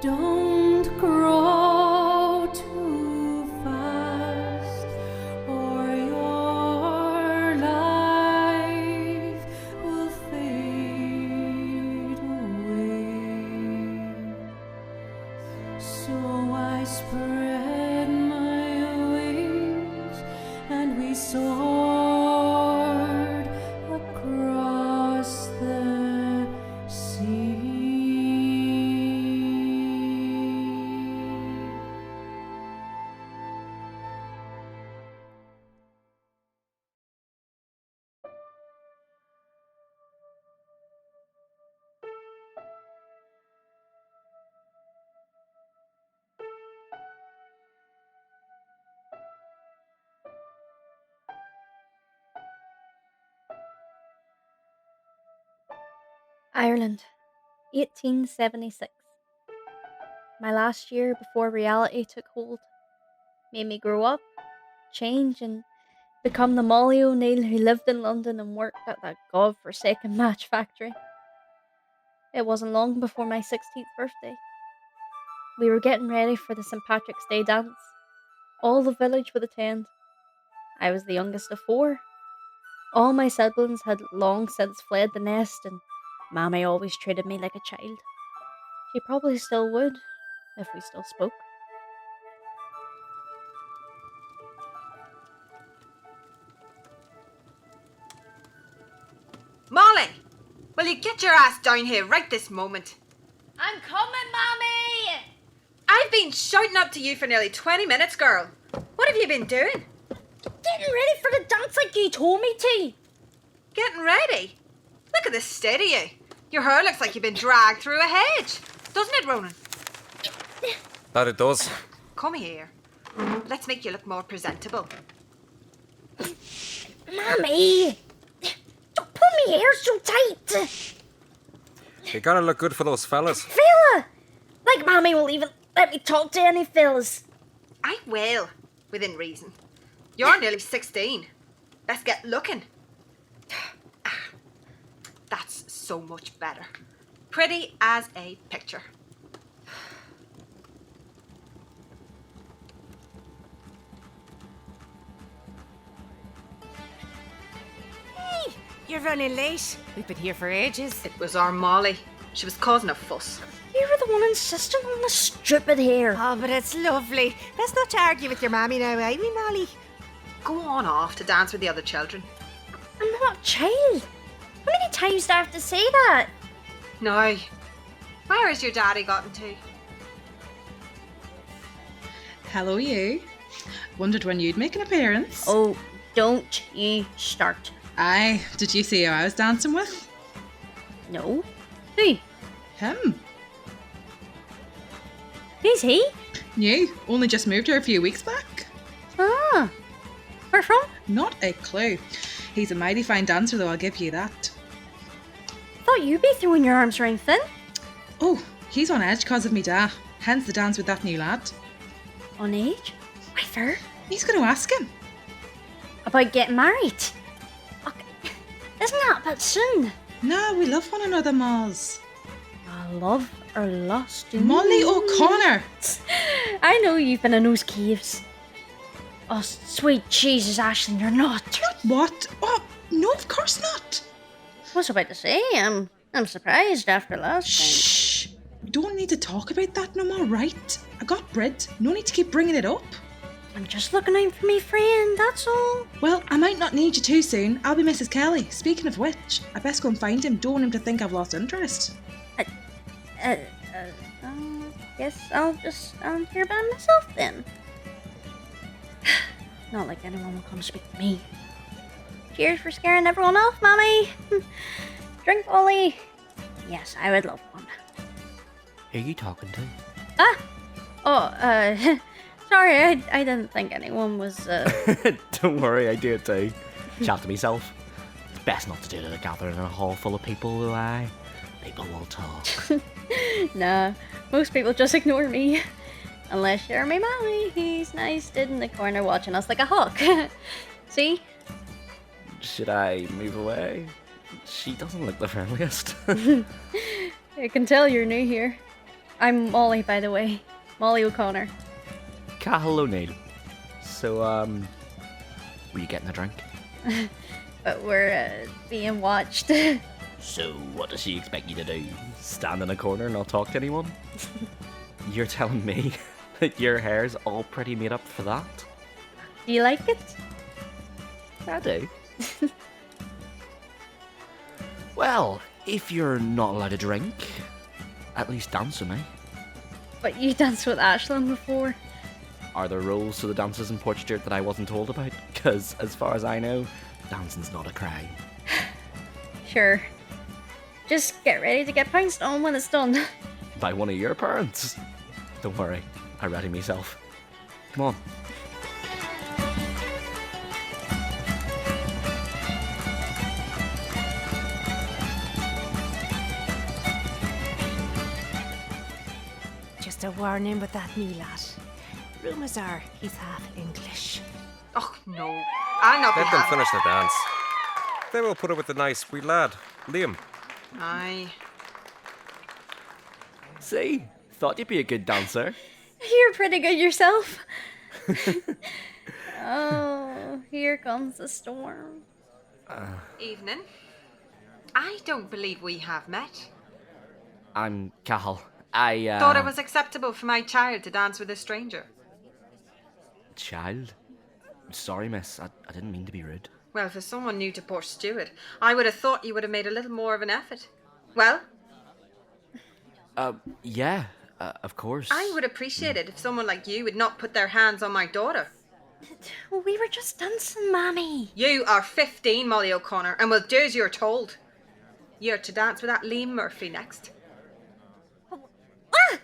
Don't grow too fast, or your life will fade away. So I spread my wings and we soared across the sea. Ireland, 1876. My last year before reality took hold, made me grow up, change, and become the Molly O'Neill who lived in London and worked at that god-forsaken match factory. It wasn't long before my 16th birthday. We were getting ready for the St. Patrick's Day dance. All the village would attend. I was the youngest of 4. All my siblings had long since fled the nest, and Mammy always treated me like a child. She probably still would, if we still spoke. Molly, will you get your ass down here right this moment? I'm coming, Mammy! I've been shouting up to you for nearly 20 minutes, girl. What have you been doing? Getting ready for the dance like you told me to. Getting ready? Look at the state of you. Your hair looks like you've been dragged through a hedge. Doesn't it, Ronan? That it does. Come here. Let's make you look more presentable. Mammy! Don't pull me hair so tight! You gotta look good for those fellas. Fella! Like Mammy will even let me talk to any fellas. I will, within reason. You're nearly 16. Let's get looking. That's so much better. Pretty as a picture. Hey, you're running late. We've been here for ages. It was our Molly. She was causing a fuss. You were the one insisting on the stupid hair. Oh, but it's lovely. Let's not argue with your mammy now, eh, we Molly? Go on off to dance with the other children. I'm not a child. How many times do I have to say that? Now, where has your daddy gotten to? Hello, you. Wondered when you'd make an appearance. Oh, don't you start. Aye, did you see who I was dancing with? No. Who? Him. Who's he? New, only just moved here a few weeks back. Ah. Where from? Not a clue. He's a mighty fine dancer though, I'll give you that. Thought you'd be throwing your arms around Finn. Oh, he's on edge cause of me da. Hence the dance with that new lad. On age? Why for? He's going to ask him. About getting married? Okay. Isn't that a bit soon? No, we love one another, Moz. Love or lust? Molly O'Connor. I know you've been in those caves. Oh, sweet Jesus, Aisling, you're not. Not what? Oh, no, of course not. I was about to say, I'm surprised after last time. Shh. We don't need to talk about that no more, right? I got bread. No need to keep bringing it up. I'm just looking out for me friend, that's all. Well, I might not need you too soon. I'll be Mrs. Kelly. Speaking of which, I best go and find him. Don't want him to think I've lost interest. Guess I'll just hear by myself then. Not like anyone will come speak to me. Cheers for scaring everyone off, Mammy. Drink, Ollie. Yes, I would love one. Who are you talking to? Sorry, I didn't think anyone was, Don't worry, I do it too. Chat to myself. It's best not to do it at a gathering in a hall full of people who people will talk. Nah, most people just ignore me. Unless you're my Mammy, he's nice, stood in the corner watching us like a hawk. See? Should I move away? She doesn't look the friendliest. I can tell you're new here. I'm Molly, by the way. Molly O'Connor. Cathal O'Neill. So, were you getting a drink? But we're being watched. So, what does she expect you to do? Stand in a corner and not talk to anyone? You're telling me that your hair's all pretty made up for that? Do you like it? I do. Well, if you're not allowed to drink, at least dance with me. But you danced with Ashland before. Are there rules to the dances in Port Stewart that I wasn't told about? Because, as far as I know, dancing's not a crime. Sure. Just get ready to get pounced on when it's done. By one of your parents? Don't worry, I ready myself. Come on. Just a warning with that new lad. Rumours are he's half English. Oh, no. I'll not be Let them having finish the dance. They will put up with the nice wee lad, Liam. Aye. See? Thought you'd be a good dancer. You're pretty good yourself. Oh, here comes the storm. Evening. I don't believe we have met. I'm Cathal. I, Thought it was acceptable for my child to dance with a stranger. Child? Sorry, miss. I didn't mean to be rude. Well, for someone new to Port Stewart, I would have thought you would have made a little more of an effort. Well, Yeah, of course. I would appreciate it if someone like you would not put their hands on my daughter. We were just dancing, Mammy. You are 15, Molly O'Connor, and will do as you're told. You're to dance with that Liam Murphy next. Ah!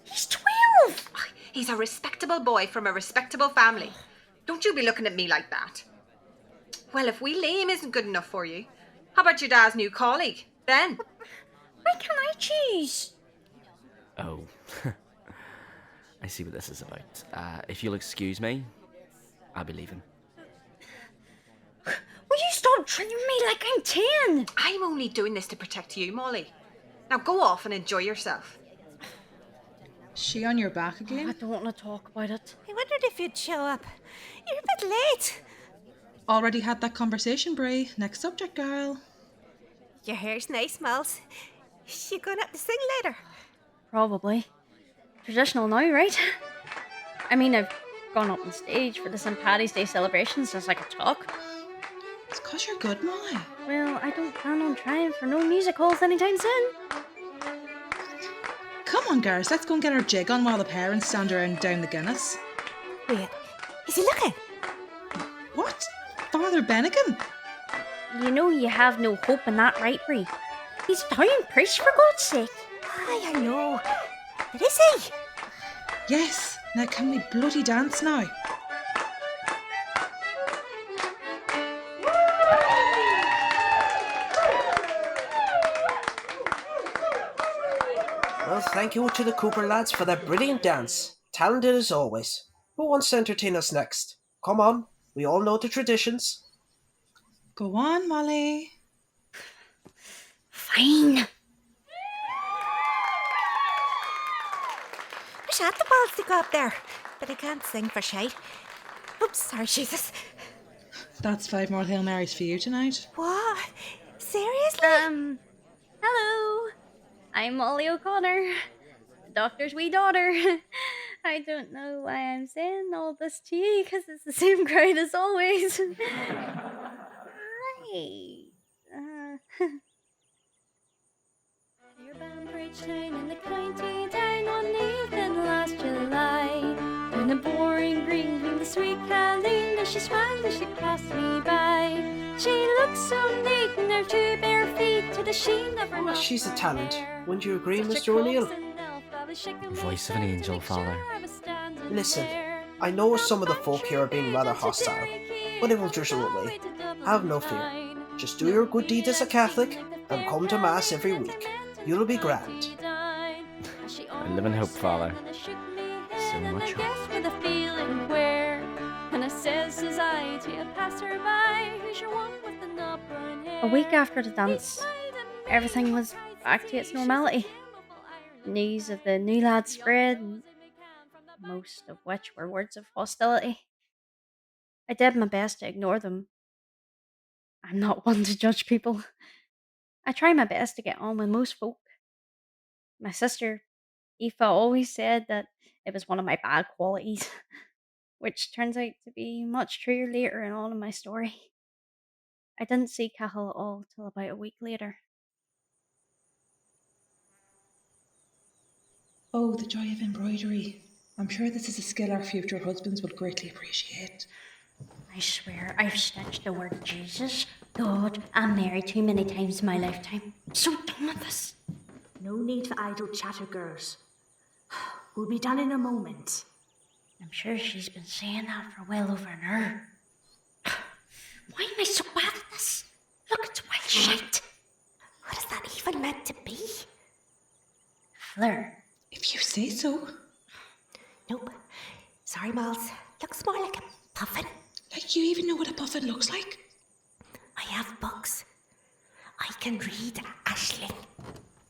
He's 12! He's a respectable boy from a respectable family. Don't you be looking at me like that. Well, if wee Liam isn't good enough for you, how about your dad's new colleague, Ben? Why can't I choose? Oh. I see what this is about. If you'll excuse me, I'll be leaving. Will you stop treating me like I'm 10? I'm only doing this to protect you, Molly. Now go off and enjoy yourself. She on your back I again? don't want to talk about it. I wondered if you'd show up. You're a bit late. Already had that conversation, Bree. Next subject, girl. Your hair's nice, Malls. You going up to sing later? Probably. Traditional now, right? I mean, I've gone up on stage for the St. Paddy's Day celebrations since I could talk. It's 'cause you're good, Molly. Well, I don't plan on trying for no music halls anytime soon. Come on, girls, let's go and get our jig on while the parents stand around down the Guinness. Wait, is he looking? What? Father Benagan? You know you have no hope in that, right, Bree? He's a town priest, for God's sake. Aye, I know. But is he? Yes. Now can we bloody dance now? Well, thank you to the Cooper lads for that brilliant dance. Talented as always. Who wants to entertain us next? Come on, we all know the traditions. Go on, Molly. Fine. Wish I had the balls to go up there, but I can't sing for shite. Oops, sorry, Jesus. That's 5 more Hail Marys for you tonight. What? Seriously? Hello. I'm Molly O'Connor, the doctor's wee daughter. I don't know why I'm saying all this to you, because it's the same crowd as always. Right. Your Banbridge town in the county down one evening last July. Down the boring green came the sweet Colleen, as she smiled as she passed me by. She looked so neat in her 2 bare feet to the sheen of her. Oh, she's a talent. Wouldn't you agree, Mr. O'Neill? Voice of an angel, Father. Listen, I know some of the folk here are being rather hostile, but it will drizzle away. Have no fear. Just do your good deed as a Catholic and come to Mass every week. You'll be grand. I live in hope, Father. So much hope. With a feeling queer, and I says I to you, pass her by. Who's your one with the knob brown hair? A week after the dance, everything was back to its normality. News of the new lad spread, and most of which were words of hostility. I did my best to ignore them. I'm not one to judge people. I try my best to get on with most folk. My sister, Aoife, always said that it was one of my bad qualities, which turns out to be much truer later in on in my story. I didn't see Cathal at all till about a week later. Oh, the joy of embroidery. I'm sure this is a skill our future husbands will greatly appreciate. I swear I've stitched the word Jesus, God, and Mary too many times in my lifetime. So done with this. No need for idle chatter, girls. We'll be done in a moment. I'm sure she's been saying that for well over an hour. Why am I so bad at this? Look, it's white shite. What is that even meant to be? Fleur. If you say so. Nope. Sorry, Miles. Looks more like a puffin. Like you even know what a puffin looks like? I have books. I can read, Aisling.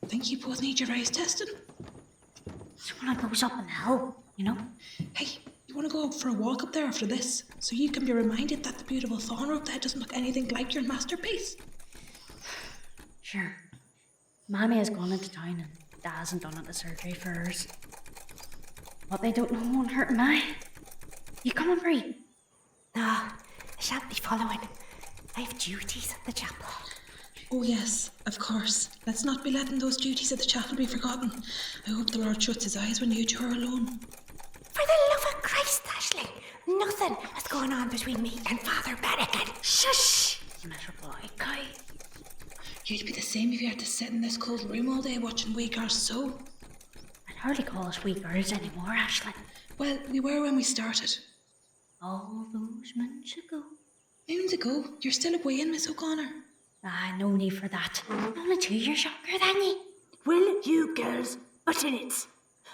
Think you both need your eyes tested? It's one of those up in the hill, you know? Hey, you want to go for a walk up there after this? So you can be reminded that the beautiful fauna up there doesn't look anything like your masterpiece. Sure. Mammy has gone into town and Dad hasn't done it the surgery for hers. What they don't know won't hurt my. You coming, Bree? No, I shan't be following. I have duties at the chapel. Oh yes, of course. Let's not be letting those duties at the chapel be forgotten. I hope the Lord shuts his eyes when you two are alone. For the love of Christ, Aisling, nothing is going on between me and Father Benagan. Shush! Miserable cow. You'd be the same if you had to sit in this cold room all day watching wee girls sew. I'd hardly call us wee girls anymore, Aisling. Well, we were when we started. All those moons ago. Moons ago? You're still away in, Miss O'Connor. Ah, no need for that. I'm only 2 years younger than you. Will you girls butt in it?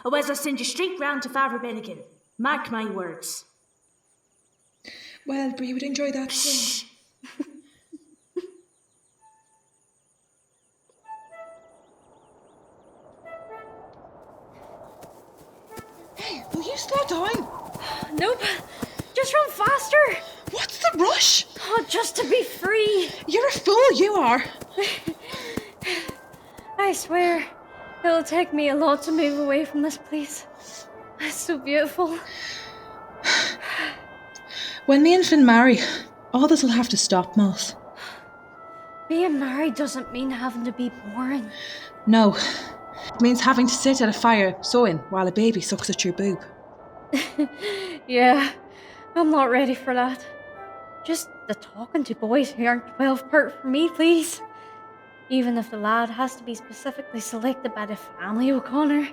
Otherwise I'll send you straight round to Father Benagan. Mark my words. Well, Bree would enjoy that. Shh. Hey, will you slow down? Nope. Just run faster. What's the rush? Oh, just to be free. You're a fool, you are. I swear, it'll take me a lot to move away from this place. It's so beautiful. When me and Finn marry, all this'll have to stop, Moth. Being married doesn't mean having to be boring. No. It means having to sit at a fire sewing while a baby sucks at your boob. Yeah, I'm not ready for that. Just the talking to boys who aren't 12 part for me, please. Even if the lad has to be specifically selected by the family O'Connor,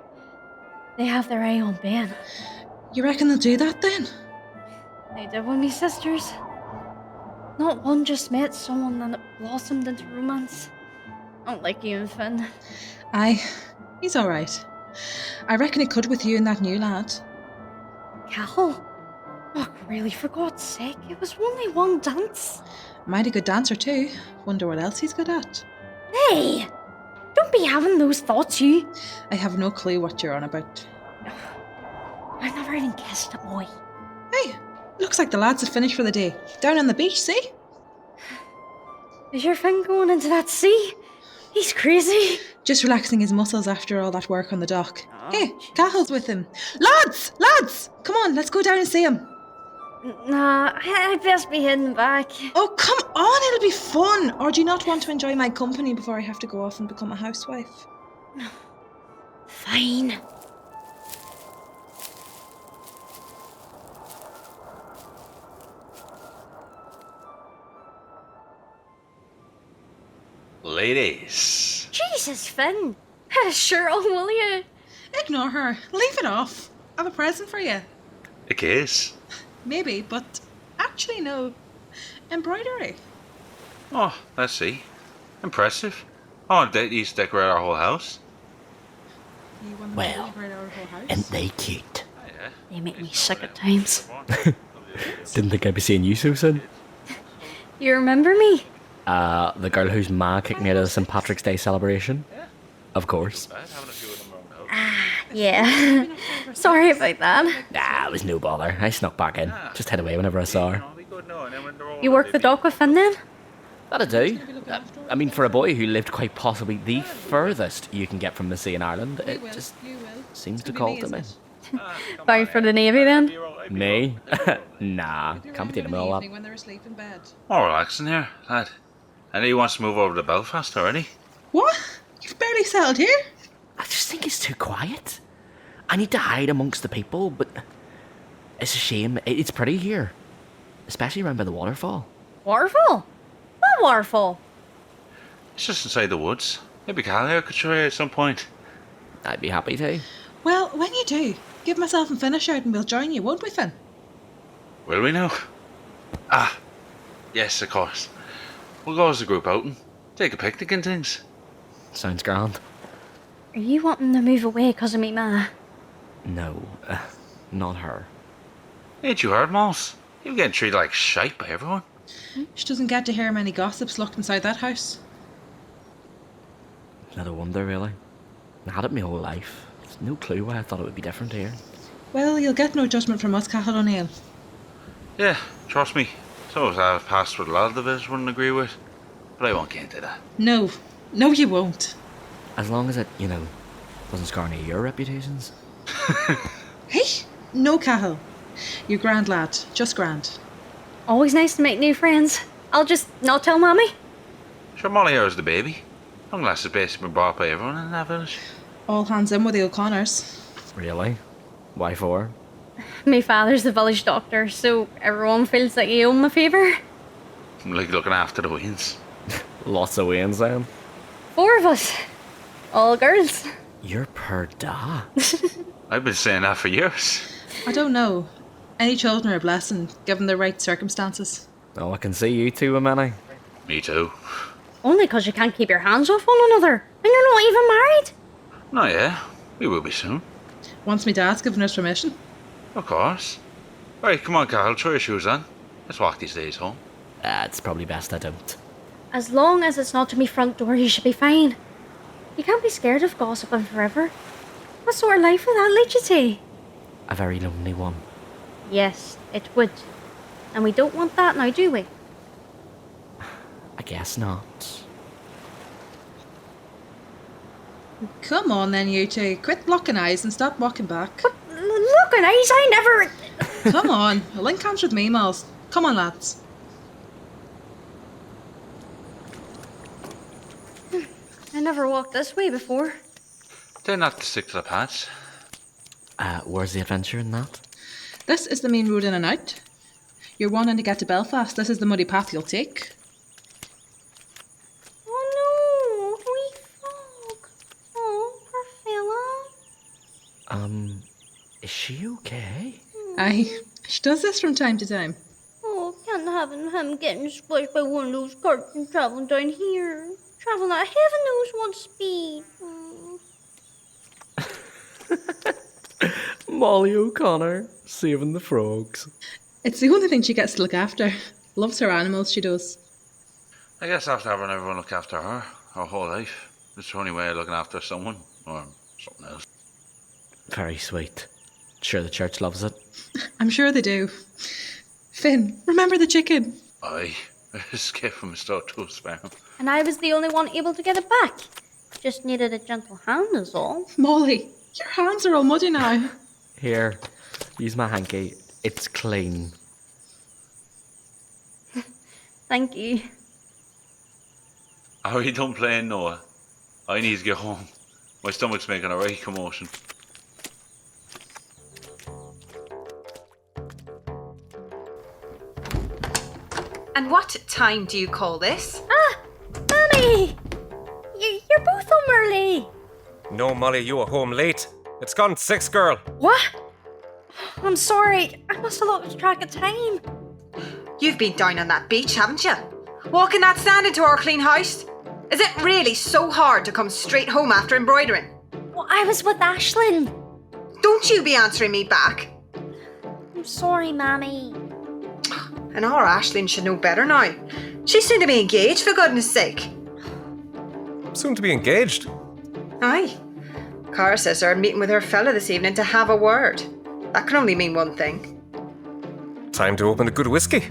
they have their eye on Ben. You reckon they'll do that then? They did with me sisters. Not one just met someone and it blossomed into romance. Not like you and Finn. Aye, he's alright. I reckon he could with you and that new lad. Cathal? Oh, really, for God's sake, it was only one dance. Mighty good dancer too. Wonder what else he's good at. Hey! Don't be having those thoughts, you. I have no clue what you're on about. I've never even kissed a boy. Hey, looks like the lads have finished for the day. Down on the beach, see? Is your Finn going into that sea? He's crazy. Just relaxing his muscles after all that work on the dock. Oh, Hey, jeez. Cathal's with him. Lads! Come on, let's go down and see him. Nah, I'd best be heading back. Oh, come on, it'll be fun. Or do you not want to enjoy my company before I have to go off and become a housewife? Fine. Ladies. Jesus, Finn. Sure, will you? Ignore her. Leave it off. I have a present for you. A kiss. Maybe, but actually no. Embroidery. Oh, let's see. Impressive. Oh, they used to decorate our whole house. You want Well, to decorate our whole house? Ain't they cute? Yeah. They make me sick at times. Didn't think I'd be seeing you so soon. You remember me? The girl whose ma kicked me out of the St. Patrick's Day celebration? Of course. Yeah. Sorry about that. Nah, it was no bother. I snuck back in. Just hid away whenever I saw her. You work the dock with Finn then? That'd do. I mean, for a boy who lived quite possibly the furthest you can get from the sea in Ireland, it just seems to call to me. Bound for the Navy then? Me? Nah, can't be dealing with all that. When they're asleep in bed. More relaxing here, lad. I know he wants to move over to Belfast already. What? You've barely settled here? I just think it's too quiet. I need to hide amongst the people, but it's a shame. It's pretty here, especially around by the waterfall. Waterfall? What waterfall? It's just inside the woods. Maybe Cathal could show you at some point. I'd be happy to. Well, when you do, give myself and Finn a shout and we'll join you, won't we, Finn? Will we now? Ah, yes, of course. We'll go as a group outing. Take a picnic and things. Sounds grand. Are you wanting to move away because of me, ma? No, not her. Ain't you heard, Moss? You're getting treated like shite by everyone. She doesn't get to hear many gossips locked inside that house. Not a wonder, really. I had it my whole life. There's no clue why I thought it would be different here. Well, you'll get no judgment from us, Cathal O'Neill. Yeah, trust me. Some of us have passed what a lot of the visitors wouldn't agree with. But I won't get into that. No, you won't. As long as it, doesn't scar any of your reputations. Hey, no, Cathal. You're grand lad, just grand. Always nice to make new friends. I'll just not tell Mammy. Sure, Molly here's the baby. Young lass has basically been brought up by everyone in that village. All hands in with the O'Connors. Really? Why for? My father's the village doctor, so everyone feels like he owes him a favour. I'm like looking after the weans. Lots of wins then. 4 of us. All girls. You're per da. I've been saying that for years. I don't know. Any children are a blessing, given the right circumstances. Oh, I can see you two, Mammy. Me too. Only because you can't keep your hands off one another. And you're not even married. No, yeah. We will be soon. Once my dad's given us permission. Of course. Right, come on, Cathal. Throw your shoes on. Let's walk these days home. It's probably best I don't. As long as it's not to me front door, you should be fine. You can't be scared of gossiping forever. What sort of life would that lead you to? A very lonely one. Yes, it would. And we don't want that now, do we? I guess not. Come on then, you two. Quit locking eyes and stop walking back. But look at eyes, I never... Come on, a link comes with me, Miles. Come on, lads. I never walked this way before. They're not to stick to the paths. Where's the adventure in that? This is the main road in and out. You're wanting to get to Belfast. This is the muddy path you'll take. Oh no, wee frog. Oh, poor fella. Is she okay? Aye, she does this from time to time. Oh, can't have him getting splashed by one of those carts and travelling down here. Travelling at heaven knows what speed. Molly O'Connor, saving the frogs. It's the only thing she gets to look after. Loves her animals, she does. I guess after having everyone look after her whole life, it's the only way of looking after someone or something else. Very sweet. Sure the church loves it. I'm sure they do. Finn, remember the chicken? Aye, I escaped from a start to a sperm. And I was the only one able to get it back. Just needed a gentle hand is all. Molly, your hands are all muddy now. Here, use my hanky. It's clean. Thank you. Are you done playing, Noah? I need to get home. My stomach's making a right commotion. And what time do you call this? Ah! Mammy! You're both home early. No, Molly, you were home late. It's gone 6, girl. What? I'm sorry. I must have lost track of time. You've been down on that beach, haven't you? Walking that sand into our clean house? Is it really so hard to come straight home after embroidering? Well, I was with Ashlyn. Don't you be answering me back. I'm sorry, Mammy. And our Ashlyn should know better now. She's soon to be engaged, for goodness sake. Soon to be engaged. Aye. Cara says they're meeting with her fella this evening to have a word. That can only mean one thing. Time to open a good whiskey.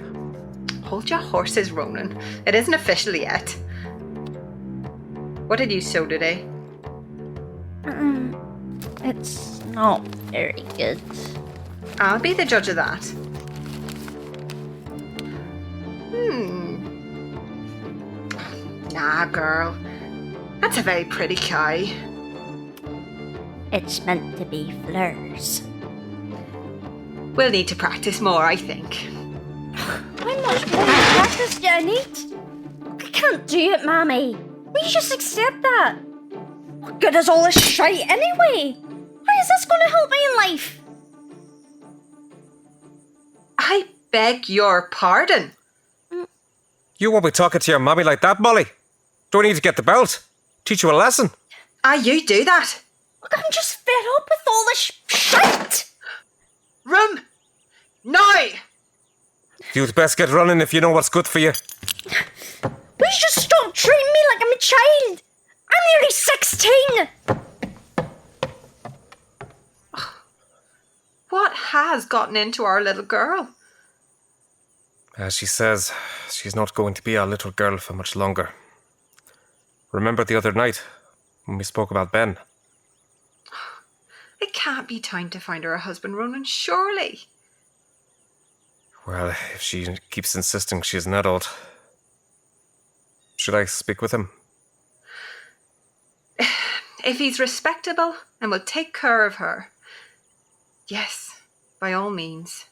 Hold your horses, Ronan. It isn't official yet. What did you sew today? It's not very good. I'll be the judge of that. Nah, girl. That's a very pretty cow. It's meant to be flowers. We'll need to practice more, I think. How much more practice do I need? I can't do it, Mammy. Will you just accept that? What good is all this shite anyway? How is this going to help me in life? I beg your pardon. You won't be talking to your mammy like that, Molly. Do I need to get the belt? Teach you a lesson? You do that. Look, I'm just fed up with all this shite. Room! Now! You'd best get running if you know what's good for you. Will you just stop treating me like I'm a child? I'm nearly 16. What has gotten into our little girl? As she says, she's not going to be our little girl for much longer. Remember the other night when we spoke about Ben? It can't be time to find her a husband, Ronan, surely. Well, if she keeps insisting she's an adult, should I speak with him? If he's respectable and will take care of her, yes, by all means.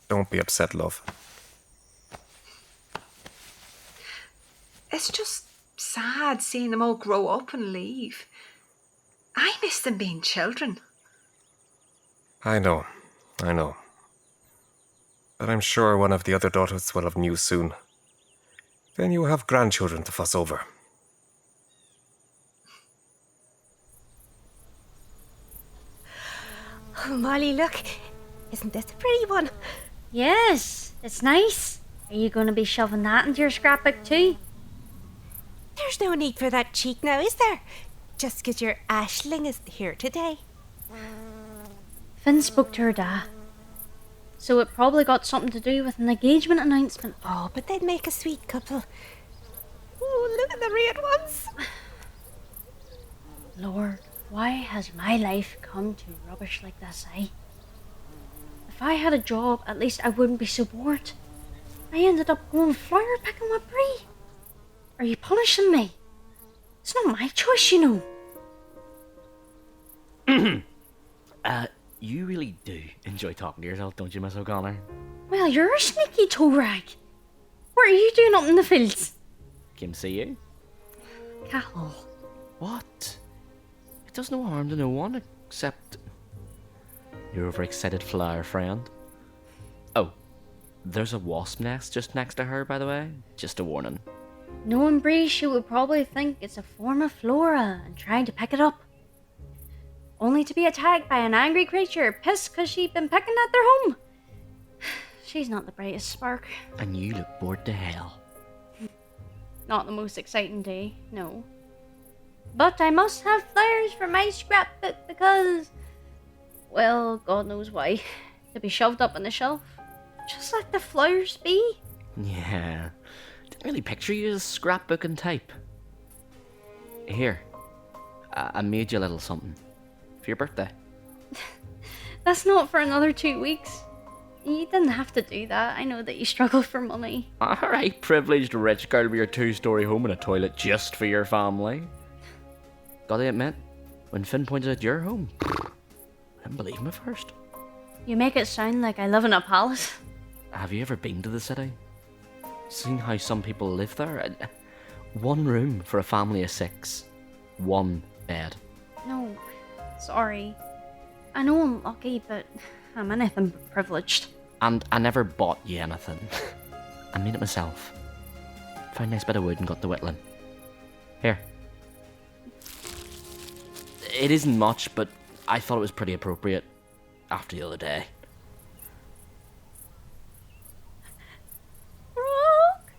Don't be upset, love. It's just sad seeing them all grow up and leave. I miss them being children. I know. But I'm sure one of the other daughters will have news soon. Then you have grandchildren to fuss over. Oh, Molly, look. Isn't this a pretty one? Yes, it's nice. Are you going to be shoving that into your scrapbook too? There's no need for that cheek now, is there? Just 'cause your Ashling is here today. Finn spoke to her dad. So it probably got something to do with an engagement announcement. Oh, but they'd make a sweet couple. Oh, look at the red ones. Lord, why has my life come to rubbish like this, eh? If I had a job, at least I wouldn't be so bored. I ended up going flower picking with Bree. Are you punishing me? It's not my choice, you know. You really do enjoy talking to yourself, don't you, Miss O'Connor? Well, you're a sneaky toe rag. What are you doing up in the fields? Came to see you. Cathal. What? It does no harm to no one, except your overexcited flower friend. Oh, there's a wasp nest just next to her, by the way. Just a warning. Knowing Bree, she would probably think it's a form of flora and trying to pick it up. Only to be attacked by an angry creature pissed because she'd been picking at their home. She's not the brightest spark. And you look bored to hell. Not the most exciting day, no. But I must have flowers for my scrapbook because, well, God knows why. To be shoved up on the shelf. Just let the flowers be. Yeah. Didn't really picture you as scrapbooking type. Here. I made you a little something. For your birthday. That's not for another 2 weeks. You didn't have to do that. I know that you struggle for money. Alright, privileged rich girl with your 2-story home and a toilet just for your family. Gotta admit, when Finn pointed out your home, I didn't believe him at first. You make it sound like I live in a palace. Have you ever been to the city? Seen how some people live there? 1 room for a family of 6. 1 bed. No, sorry. I know I'm lucky, but I'm anything but privileged. And I never bought you anything. I made it myself. Found a nice bit of wood and got the whittling. Here. It isn't much, but I thought it was pretty appropriate after the other day. Frog?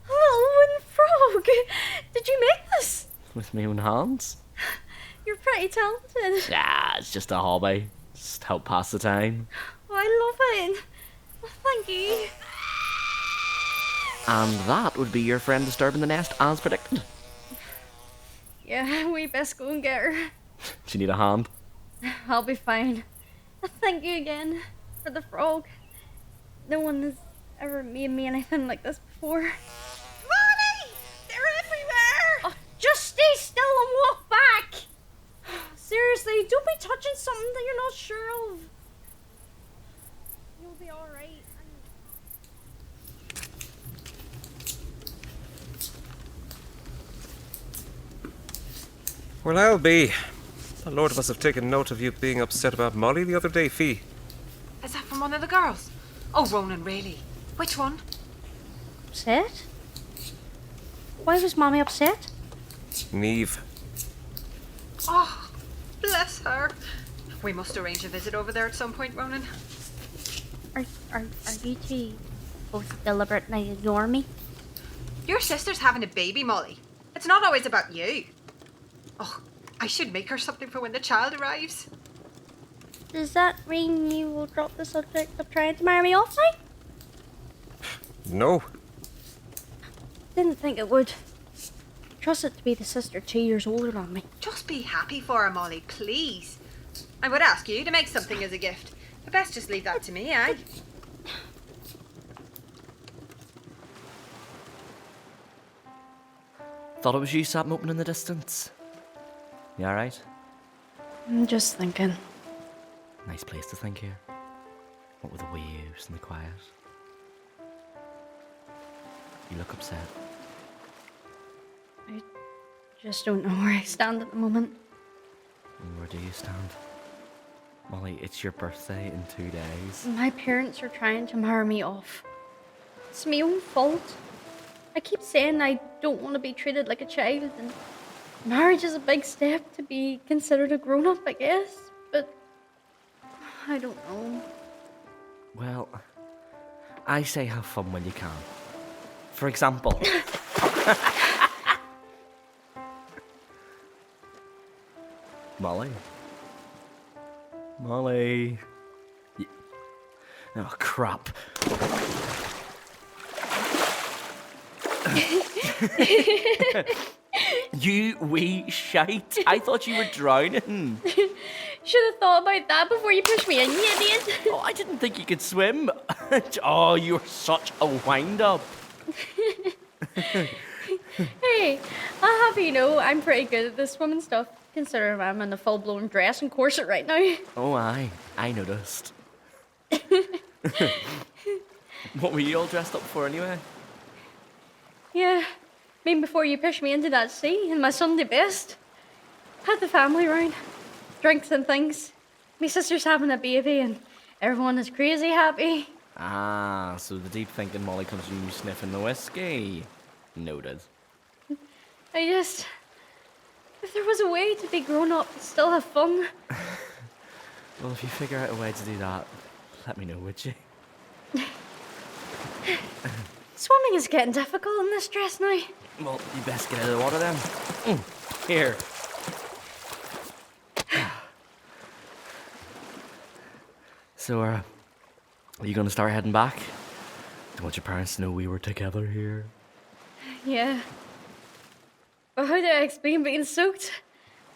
A little wooden frog. Did you make this? With my own hands? You're pretty pretty talented. Yeah, it's just a hobby. Just help pass the time. Oh, I love it. Oh, thank you. And that would be your friend disturbing the nest as predicted. Yeah, we best go and get her. Do you need a hand? I'll be fine. Thank you again for the frog. No one has ever made me anything like this before. Molly! They're everywhere! Oh, just stay still and walk back! Seriously, don't be touching something that you're not sure of. You'll be alright. Well, I'll be. The Lord must have taken note of you being upset about Molly the other day, Fee. Is that from one of the girls? Oh, Ronan, really? Which one? Upset? Why was Mommy upset? Neve. Oh, bless her. We must arrange a visit over there at some point, Ronan. Are you two both deliberately ignore me? Your sister's having a baby, Molly. It's not always about you. Oh, I should make her something for when the child arrives. Does that mean you will drop the subject of trying to marry me off now? No. Didn't think it would. Trust it to be the sister 2 years older than me. Just be happy for her, Molly, please. I would ask you to make something as a gift, but best just leave that to me, eh? Thought it was you sat moping in the distance. You alright? I'm just thinking. Nice place to think here. What with the waves and the quiet. You look upset. I just don't know where I stand at the moment. And where do you stand? Molly, it's your birthday in 2 days. My parents are trying to marry me off. It's my own fault. I keep saying I don't want to be treated like a child, and marriage is a big step to be considered a grown-up, I guess. But I don't know. Well, I say have fun when you can. For example... Molly? Molly? Oh, crap. You wee shite. I thought you were drowning. Should have thought about that before you pushed me in, you idiot. Oh, I didn't think you could swim. Oh, you're such a wind-up. Hey, I'll have you know I'm pretty good at this swimming stuff, considering I'm in a full-blown dress and corset right now. Oh, I noticed. What were you all dressed up for anyway? Yeah, I mean before you pushed me into that sea in my Sunday best. Had the family round, drinks and things. My sister's having a baby and everyone is crazy happy. Ah, so the deep thinking Molly comes from you sniffing the whiskey. Noted. If there was a way to be grown up and still have fun. Well, if you figure out a way to do that, let me know, would you? Swimming is getting difficult in this dress now. Well, you best get out of the water then. Here. So, are you going to start heading back? Don't want your parents to know we were together here. Yeah. But how do I explain being soaked?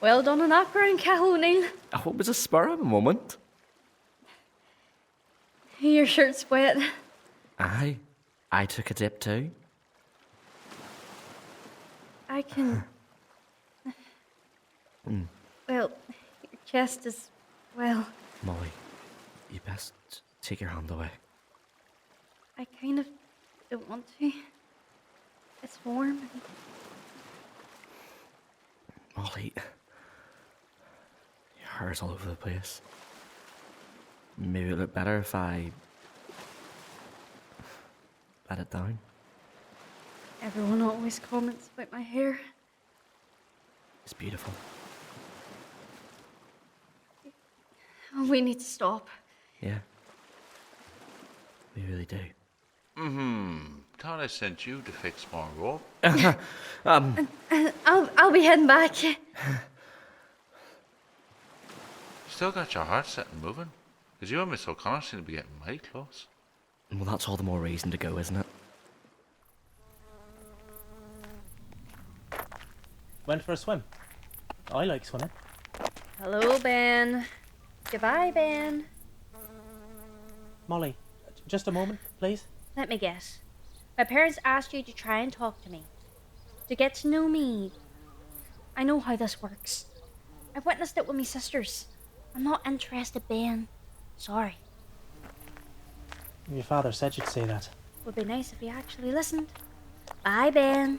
Well done on that, Brian Cathal, Neil. I hope it's a spur of a moment. Your shirt's wet. Aye. I took a dip too. I can... Well, your chest is... well... Molly, you best take your hand away. I kind of don't want to. It's warm. Molly, your hair's all over the place. Maybe it'd look better if I let it down. Everyone always comments about my hair. It's beautiful. Oh, we need to stop. Yeah. We really do. Thought I sent you to fix more rope. I'll be heading back. still got your heart set and moving. Because you and Miss O'Connor seem to be getting mighty close. Well, that's all the more reason to go, isn't it? Went for a swim. I like swimming. Hello, Ben. Goodbye, Ben. Molly, just a moment, please. Let me guess. My parents asked you to try and talk to me. To get to know me. I know how this works. I've witnessed it with my sisters. I'm not interested, Ben. Sorry. Your father said you'd say that. Would be nice if you actually listened. Bye, Ben.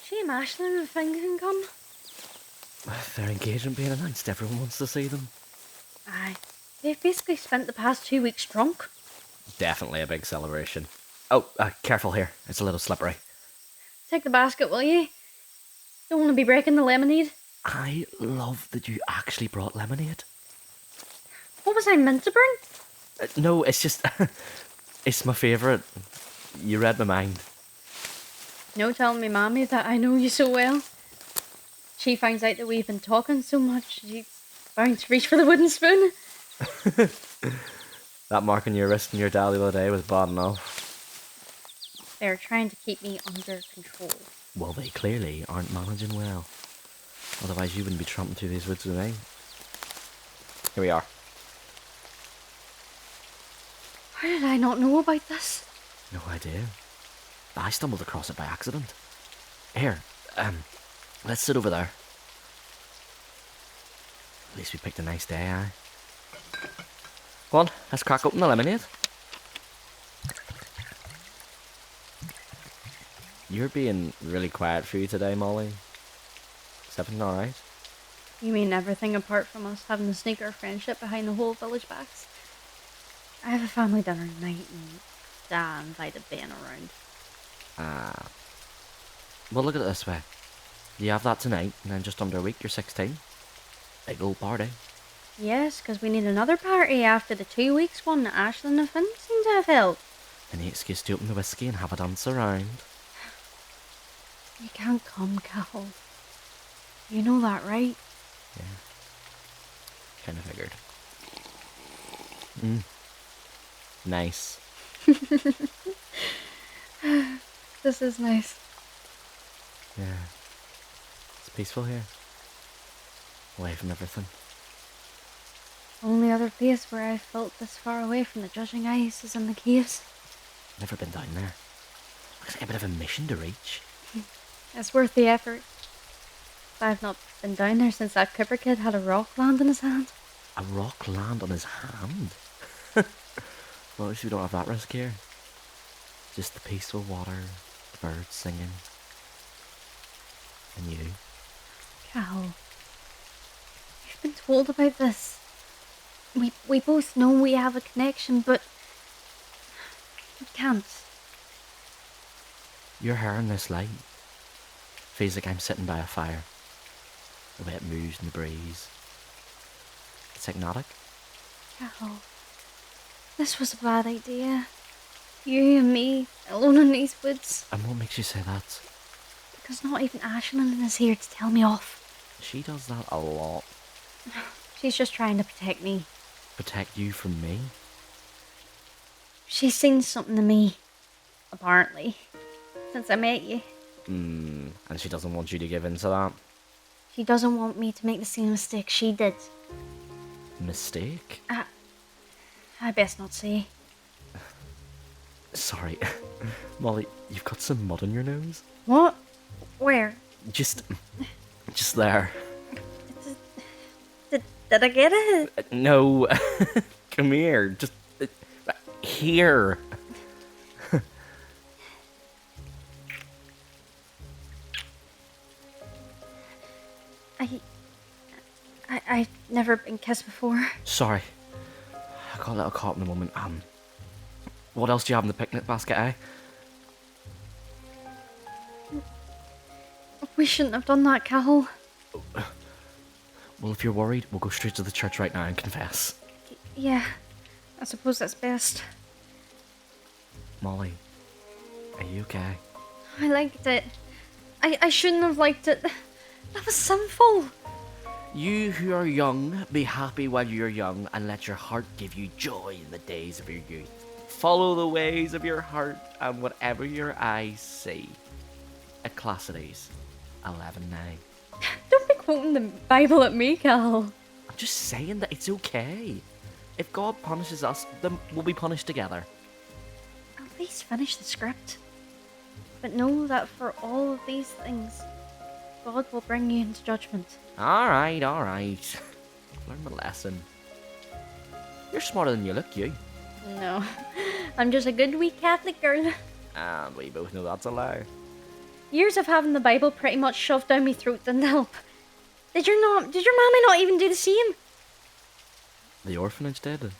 She and Ashlyn and Finn can come. With their engagement being announced, everyone wants to see them. Aye. They've basically spent the past 2 weeks drunk. Definitely a big celebration. Oh, careful here. It's a little slippery. Take the basket, will you? Don't want to be breaking the lemonade. I love that you actually brought lemonade. What was I meant to bring? No, it's just... it's my favourite. You read my mind. No telling me Mammy that I know you so well. She finds out that we've been talking so much, she's bound to reach for the wooden spoon. That mark on your wrist in your dad the other day was bad enough. They're trying to keep me under control. Well, they clearly aren't managing well. Otherwise you wouldn't be tramping through these woods with me. Here we are. How did I not know about this? No idea. I stumbled across it by accident. Here, let's sit over there. At least we picked a nice day, aye? Go on, let's crack open the lemonade. You're being really quiet for you today, Molly. Is everything alright? You mean everything apart from us having to sneak our friendship behind the whole village backs? I have a family dinner tonight and Dad invited Ben around. Well, look at it this way. You have that tonight, and then just under a week you're 16. Big old party. Yes, because we need another party after the 2 weeks one that Ashlyn and Finn seem to have held. Any excuse to open the whiskey and have a dance around. You can't come, Cathal. You know that, right? Yeah. Kind of figured. Nice. This is nice. Yeah. It's peaceful here. Away from everything. Only other place where I've felt this far away from the judging eyes is in the caves. Never been down there. Looks like a bit of a mission to reach. It's worth the effort. I've not been down there since that Cooper kid had a rock land in his hand. A rock land on his hand? Well, at least we don't have that risk here. Just the peaceful water, the birds singing. And you. Cal, you've been told about this. We both know we have a connection, but we can't. Your hair in this light feels like I'm sitting by a fire. The way it moves in the breeze. It's hypnotic. Cal, this was a bad idea. You and me, alone in these woods. And what makes you say that? Because not even Ashlyn is here to tell me off. She does that a lot. She's just trying to protect me. Protect you from me? She's seen something in me, apparently, since I met you. And she doesn't want you to give in to that? She doesn't want me to make the same mistake she did. Mistake? I best not say. Sorry. Molly, you've got some mud on your nose. What? Where? Just there. Did I get it? No. Come here. Just here. I've never been kissed before. Sorry. I got a little caught in the moment. What else do you have in the picnic basket, eh? We shouldn't have done that, Cathal. Well, if you're worried, we'll go straight to the church right now and confess. Yeah, I suppose that's best. Molly, are you okay? I liked it. I shouldn't have liked it. That was sinful. You who are young, be happy while you're young, and let your heart give you joy in the days of your youth. Follow the ways of your heart, and whatever your eyes see. Ecclesiastes 11:9. Don't be quoting the Bible at me, Cathal. I'm just saying that it's okay. If God punishes us, then we'll be punished together. At least finish the script. But know that for all of these things, God will bring you into judgment. Alright. Learn the lesson. You're smarter than you look, you. No, I'm just a good wee Catholic girl. And we both know that's a lie. Years of having the Bible pretty much shoved down my throat didn't help. Did your mammy not even do the same? The orphanage did.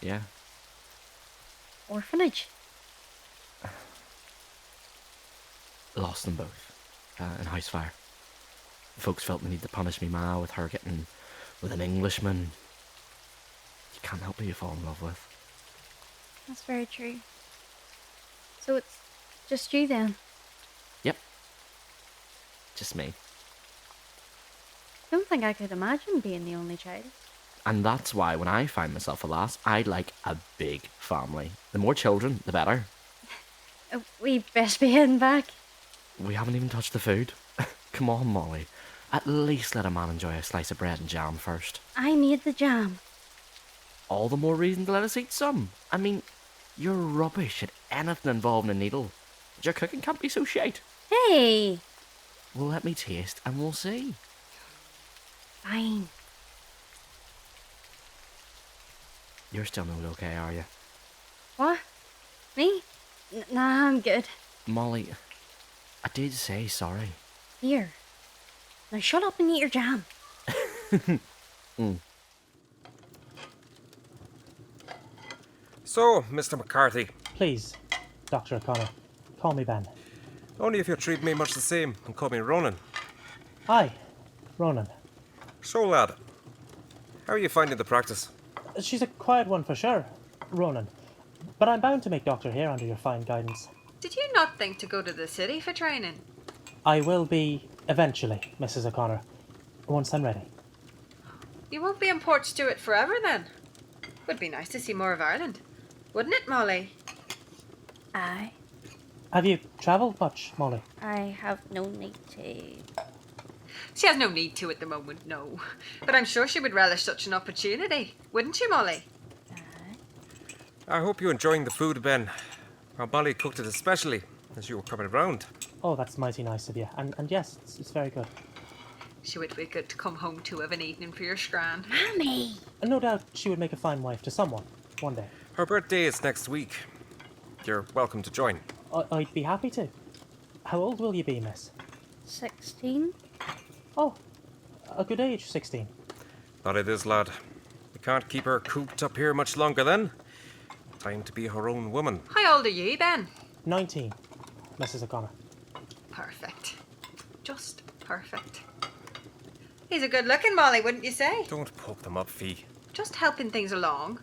Yeah. Orphanage? Lost them both. In house fire. Folks felt the need to punish me ma with her getting with an Englishman. You can't help who you fall in love with. That's very true. So it's just you then? Yep. Just me. Don't think I could imagine being the only child. And that's why when I find myself a lass, I'd like a big family. The more children, the better. We best be heading back. We haven't even touched the food. Come on, Molly. At least let a man enjoy a slice of bread and jam first. I made the jam. All the more reason to let us eat some. I mean, you're rubbish at anything involving a needle. Your cooking can't be so shite. Hey! Well, let me taste and we'll see. Fine. You're still not okay, are you? What? Me? Nah, I'm good. Molly, I did say sorry. Here. Now shut up and eat your jam. So, Mr. McCarthy, Please, Dr. O'Connor, call me Ben. only if you treat me much the same and call me Ronan. Hi, Ronan. So, lad, how are you finding the practice? She's a quiet one for sure, Ronan. But I'm bound to make doctor here under your fine guidance. Did you not think to go to the city for training? I will be eventually, Mrs. O'Connor, once I'm ready. You won't be in Port Stewart forever then. Would be nice to see more of Ireland. Wouldn't it, Molly? Aye. Have you travelled much, Molly? I have no need to. She has no need to at the moment, no. But I'm sure she would relish such an opportunity. Wouldn't you, Molly? I hope you're enjoying the food, Ben. Our Molly cooked it especially as you were coming around. Oh, that's mighty nice of you. And yes, it's very good. She would be good to come home to of an evening for your scran. Mammy! And no doubt she would make a fine wife to someone, one day. Her birthday is next week. You're welcome to join. I'd be happy to. How old will you be, miss? 16? Oh, a good age, 16. That it is, lad. We can't keep her cooped up here much longer then. Time to be her own woman. How old are you, Ben? 19, Mrs. O'Connor. Perfect. Just perfect. He's a good looking Molly, wouldn't you say? Don't poke them up, Fee. Just helping things along.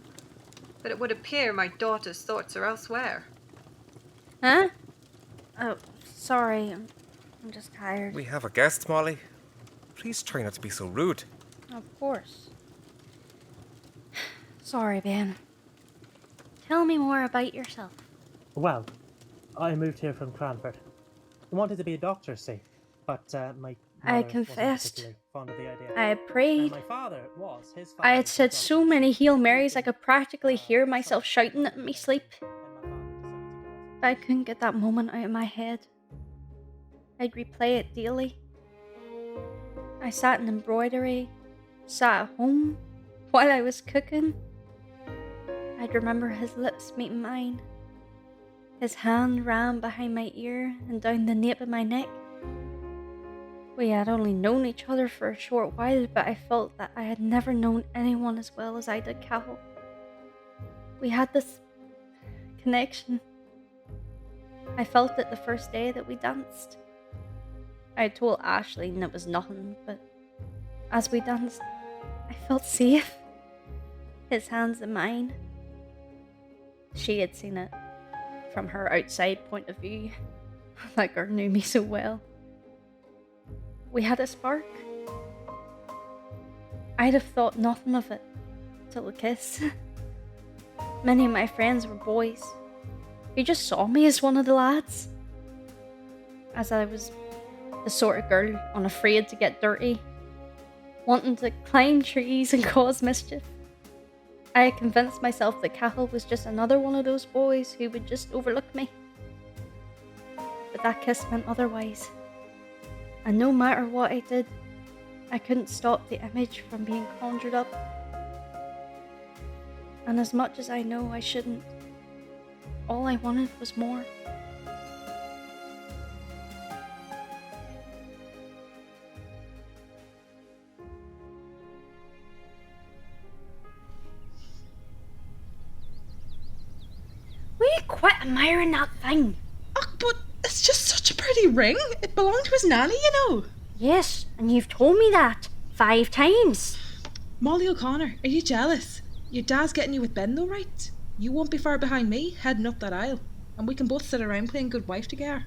But it would appear my daughter's thoughts are elsewhere. Huh? Oh, sorry. I'm just tired. We have a guest, Molly. Please try not to be so rude. Of course. Sorry, Ben. Tell me more about yourself. Well, I moved here from Cranford. I wanted to be a doctor, see, but my I mother confessed. wasn't particularly fond of the idea. I had prayed. My father was. His father I had said so many Hail Marys I could practically hear myself shouting it in my sleep. But I couldn't get that moment out of my head. I'd replay it daily. I sat in embroidery, sat at home while I was cooking. I'd remember his lips meeting mine. His hand ran behind my ear and down the nape of my neck. We had only known each other for a short while, but I felt that I had never known anyone as well as I did Cathal. We had this connection. I felt it the first day that we danced. I had told Aisling it was nothing, but as we danced, I felt safe. His hands in mine. She had seen it. from her outside point of view. That girl knew me so well. We had a spark. I'd have thought nothing of it till the kiss. Many of my friends were boys who just saw me as one of the lads. As I was the sort of girl unafraid to get dirty, wanting to climb trees and cause mischief. I had convinced myself that Cathal was just another one of those boys who would just overlook me. But that kiss meant otherwise. And no matter what I did, I couldn't stop the image from being conjured up. And as much as I know I shouldn't, all I wanted was more. Will you quit admiring that thing? Oh, but it's just such a pretty ring. It belonged to his nanny, you know. Yes, and you've told me that 5 times. Molly O'Connor, are you jealous? Your dad's getting you with Ben though, right? You won't be far behind me, heading up that aisle. And we can both sit around playing good wife together.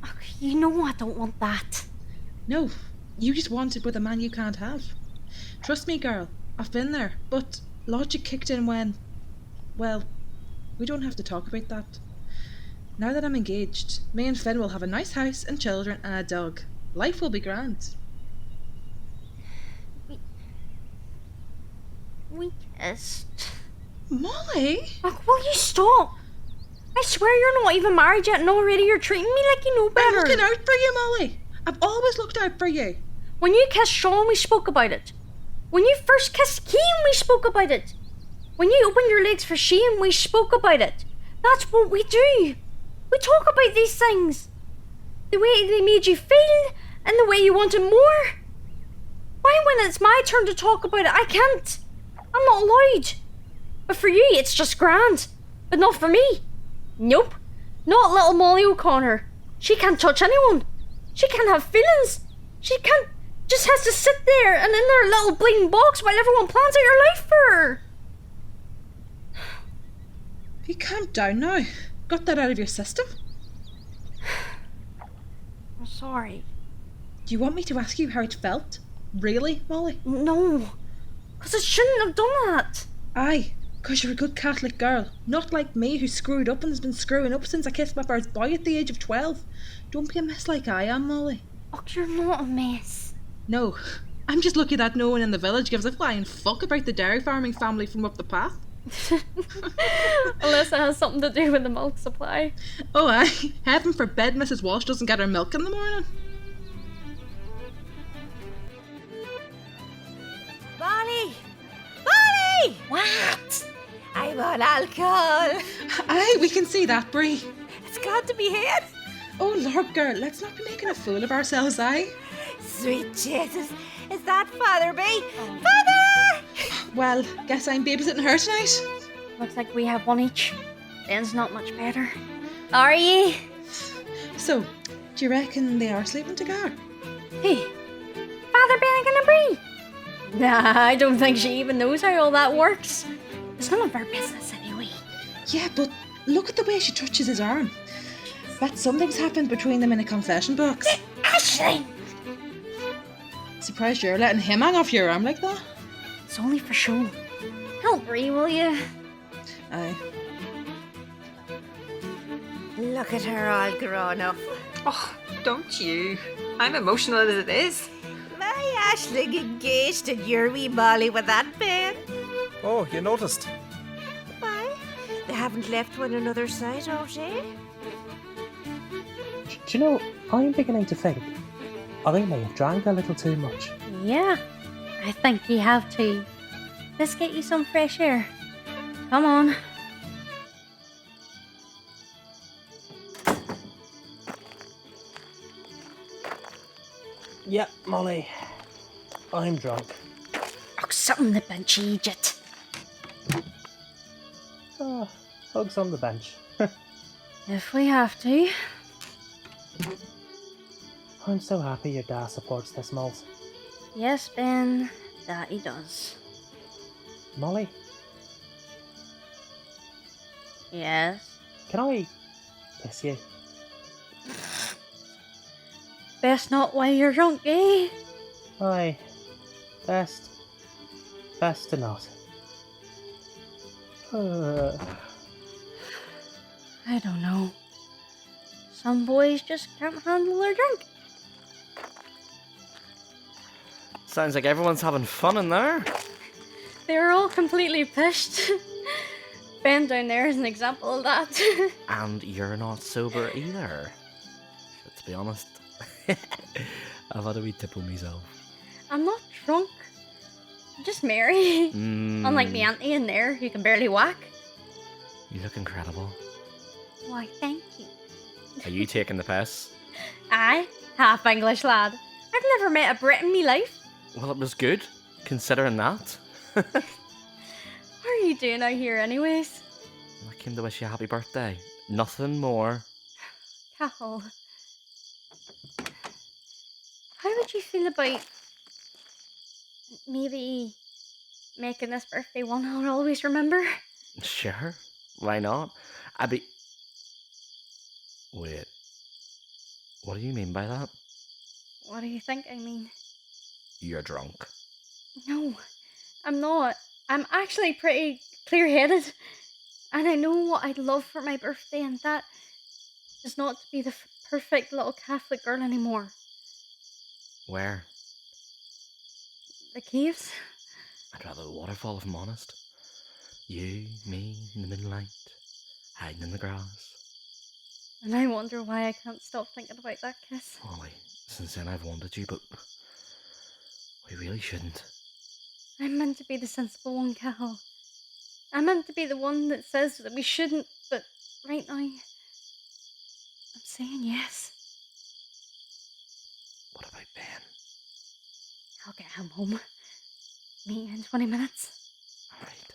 Oh, you know I don't want that. No, you just want it with a man you can't have. Trust me, girl, I've been there. But logic kicked in when... Well, we don't have to talk about that. Now that I'm engaged, me and Finn will have a nice house and children and a dog. Life will be grand. We kissed. Molly? Look, will you stop? I swear you're not even married yet and already you're treating me like you know better. I'm looking out for you, Molly. I've always looked out for you. When you kissed Sean, we spoke about it. When you first kissed Cian, we spoke about it. When you opened your legs for Shane, we spoke about it. That's what we do. We talk about these things. The way they made you feel and the way you wanted more. Why, when it's my turn to talk about it, I can't? I'm not allowed. But for you, it's just grand. But not for me. Nope. Not little Molly O'Connor. She can't touch anyone. She can't have feelings. She can't... just has to sit there and in their little bleeding box while everyone plans out your life for her. You calm down now. Got that out of your system? I'm sorry. Do you want me to ask you how it felt? Really, Molly? No. Because I shouldn't have done that. Aye, because you're a good Catholic girl. Not like me who screwed up and has been screwing up since I kissed my first boy at the age of 12. Don't be a mess like I am, Molly. Oh, you're not a mess. No, I'm just lucky that no one in the village gives a flying fuck about the dairy farming family from up the path. Unless it has something to do with the milk supply. Oh aye, heaven forbid Mrs. Walsh doesn't get her milk in the morning. Molly! Molly! What? I'm on alcohol. Aye, we can see that, Bree. It's got to be here. Oh Lord, girl, let's not be making a fool of ourselves, aye? Sweet Jesus, is that Father B? Father! Well, guess I'm babysitting her tonight. Looks like we have one each. Ben's not much better. Are ye? So, do you reckon they are sleeping together? Hey, Father Benagan and Bree? Nah, I don't think she even knows how all that works. It's none of our business anyway. Yeah, but look at the way she touches his arm. Bet something's happened between them in a confession box. Ashley! Surprised you're letting him hang off your arm like that? It's only for show. Help Bree, will you? Aye. Look at her all grown up. Oh, don't you? I'm emotional as it is. My Aisling engaged and your wee Molly with that Ben. Oh, you noticed? Why? They haven't left one another's side, oh, eh? Do you know, I'm beginning to think I may have drank a little too much. Yeah, I think you have to. Let's get you some fresh air. Come on. Yep, Molly. I'm drunk. Oh, something the bench, Egypt. Hugs on the bench. If we have to. I'm so happy your dad supports this malt. Yes, Ben, that he does. Molly, Yes. can I Miss you. Best not while you're drunk, eh? Aye. Best to not. I don't know. Some boys just can't handle their drink. Sounds like everyone's having fun in there. They were all completely pissed. Ben down there is an example of that. And you're not sober either. But to be honest, I've had a wee tipple myself. I'm not drunk. I'm just merry. Unlike me auntie in there who can barely whack. You look incredible. Why, thank you. Are you taking the piss? Aye, half English lad. I've never met a Brit in me life. Well, it was good, considering that. What are you doing out here anyways? I came to wish you a happy birthday. Nothing more. Cathal. How would you feel about maybe making this birthday one I'll always remember? Sure, why not? I'd be... Wait, what do you mean by that? What do you think I mean? You're drunk. No, I'm not. I'm actually pretty clear-headed. And I know what I'd love for my birthday, and that is not to be the perfect little Catholic girl anymore. Where? The caves? I'd rather a waterfall if I'm honest. You, me, in the moonlight, hiding in the grass. And I wonder why I can't stop thinking about that kiss. Ollie, since then I've wanted you, but we really shouldn't. I'm meant to be the sensible one, Cathal. I'm meant to be the one that says that we shouldn't, but right now, I'm saying yes. What about Ben? I'll get him home. Meet you in 20 minutes. Alright.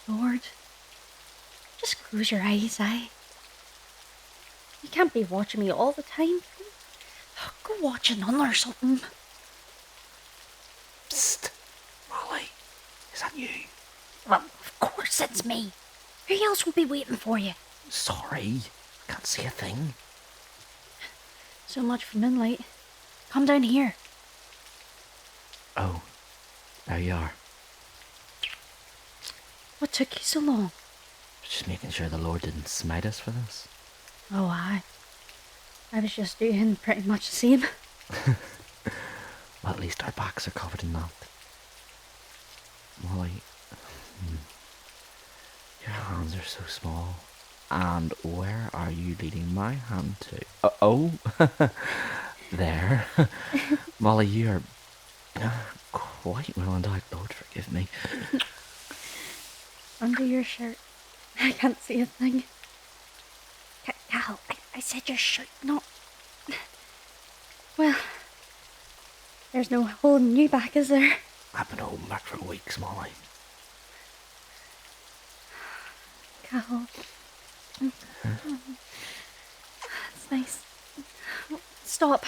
Lord, just close your eyes, aye. You can't be watching me all the time. Go watch a nun or something. Psst! Molly, is that you? Well, of course it's me. Who else will be waiting for you? Sorry, can't see a thing. So much for moonlight. Come down here. Oh, there you are. What took you so long? Just making sure the Lord didn't smite us for this. Oh, I was just doing pretty much the same. Well, at least our backs are covered in that. Molly, your hands are so small. And where are you leading my hand to? Oh, there. Molly, you are quite well endowed. Lord, forgive me. Under your shirt. I can't see a thing. Cathal, I said your shirt, not... Well, there's no holding you back, is there? I've been holding back for weeks, Molly. Cathal. It's nice. Stop.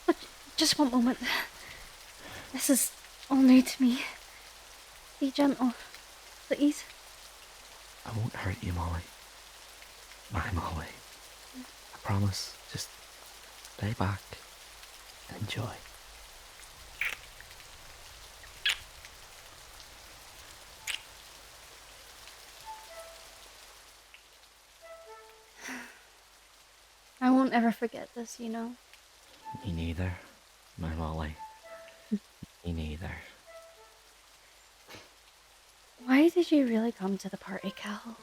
Look, just one moment. This is all new to me. Be gentle, please. I won't hurt you, Molly. My Molly. I promise. Just lay back and enjoy. I won't ever forget this, you know. Me neither, my Molly. Me neither. Why did you really come to the party, Cathal?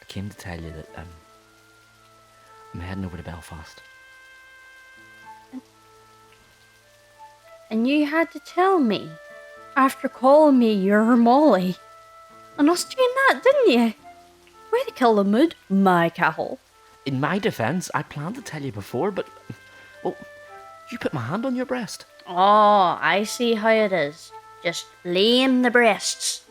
I came to tell you that I'm heading over to Belfast. And you had to tell me after calling me your Molly. And us doing that, didn't you? Way to kill the mood, my Cathal. In my defence, I planned to tell you before, but... Well, you put my hand on your breast. Oh, I see how it is. Just laying the breasts.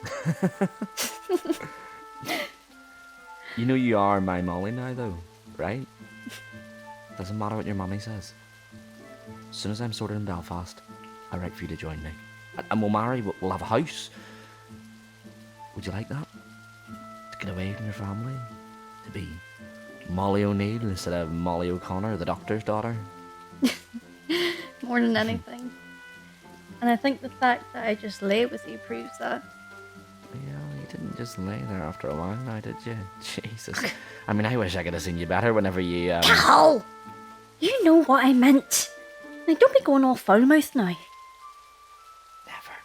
You know you are my Molly now, though, right? Doesn't matter what your mummy says. As soon as I'm sorted in Belfast, I'll write for you to join me. And we'll marry, we'll have a house. Would you like that? To get away from your family? To be Molly O'Neill instead of Molly O'Connor, the doctor's daughter? More than anything. And I think the fact that I just lay with you proves that. Yeah, you didn't just lay there after a while now, did you? Jesus. I mean, I wish I could have seen you better whenever you, Cathal! You know what I meant. Now, don't be going all foul-mouthed now. Never.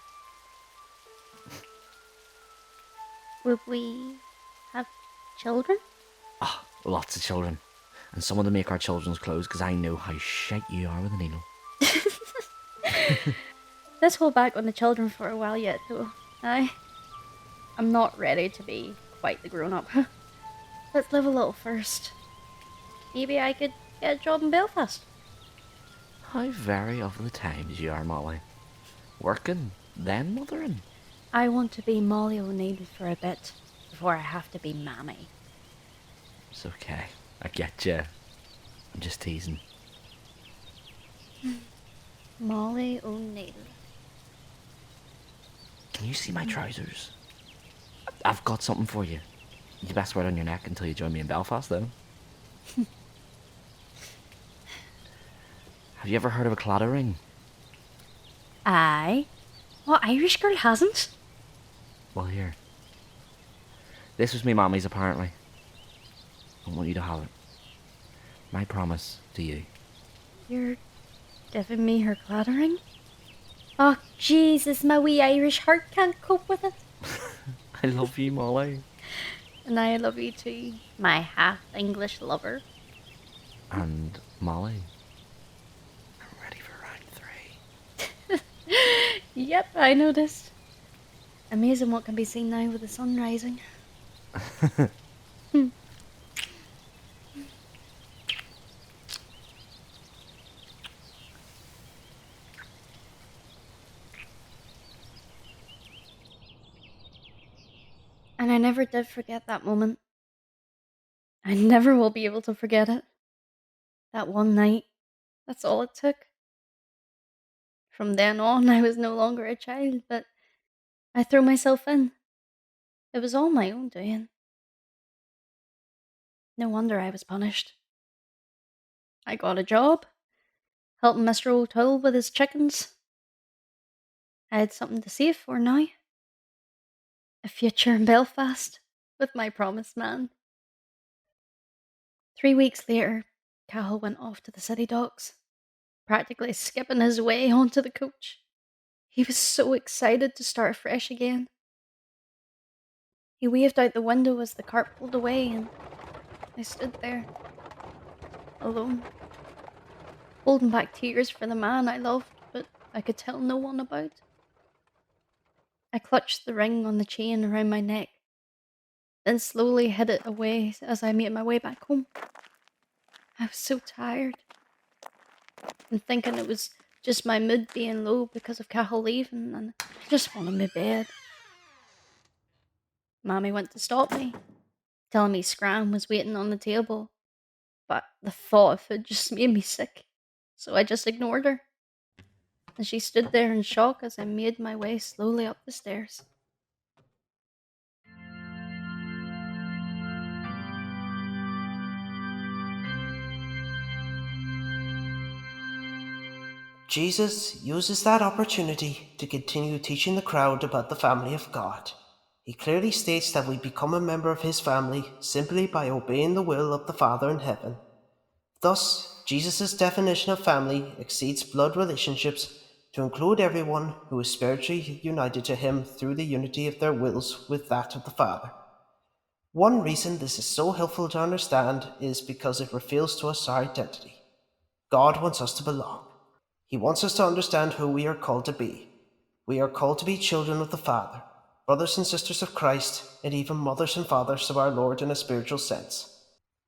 Will we have children? Oh, lots of children. And someone to make our children's clothes, because I know how shite you are with a needle. Let's hold back on the children for a while yet, though. I'm not ready to be quite the grown-up. Let's live a little first. Maybe I could get a job in Belfast. How very of the times you are, Molly. Working, then mothering. I want to be Molly O'Neill for a bit before I have to be Mammy. It's okay. I get you. I'm just teasing. Molly O'Neill. Can you see my trousers? I've got something for you. You best wear it on your neck until you join me in Belfast, though. Have you ever heard of a claddagh ring? Aye. What Irish girl hasn't? Well, here. This was me Mammy's, apparently. I want you to have it. My promise to you. You're giving me her clattering? Oh, Jesus, my wee Irish heart can't cope with it. I love you, Molly. And I love you too, my half-English lover. And Molly, I'm ready for round 3. Yep, I noticed. Amazing what can be seen now with the sun rising. And I never did forget that moment. I never will be able to forget it. That one night, that's all it took. From then on, I was no longer a child, but I threw myself in. It was all my own doing. No wonder I was punished. I got a job, helping Mr. O'Toole with his chickens. I had something to save for now. A future in Belfast with my promised man. 3 weeks later, Cathal went off to the city docks, practically skipping his way onto the coach. He was so excited to start fresh again. He waved out the window as the cart pulled away, and I stood there, alone, holding back tears for the man I loved, but I could tell no one about. I clutched the ring on the chain around my neck, then slowly hid it away as I made my way back home. I was so tired, and thinking it was just my mood being low because of Cathal leaving, and I just wanted my bed. Mammy went to stop me, telling me scram was waiting on the table, but the thought of it just made me sick, so I just ignored her. And she stood there in shock as I made my way slowly up the stairs. Jesus uses that opportunity to continue teaching the crowd about the family of God. He clearly states that we become a member of his family simply by obeying the will of the Father in heaven. Thus, Jesus' definition of family exceeds blood relationships to include everyone who is spiritually united to him through the unity of their wills with that of the Father. One reason this is so helpful to understand is because it reveals to us our identity. God wants us to belong. He wants us to understand who we are called to be. We are called to be children of the Father, brothers and sisters of Christ, and even mothers and fathers of our Lord in a spiritual sense.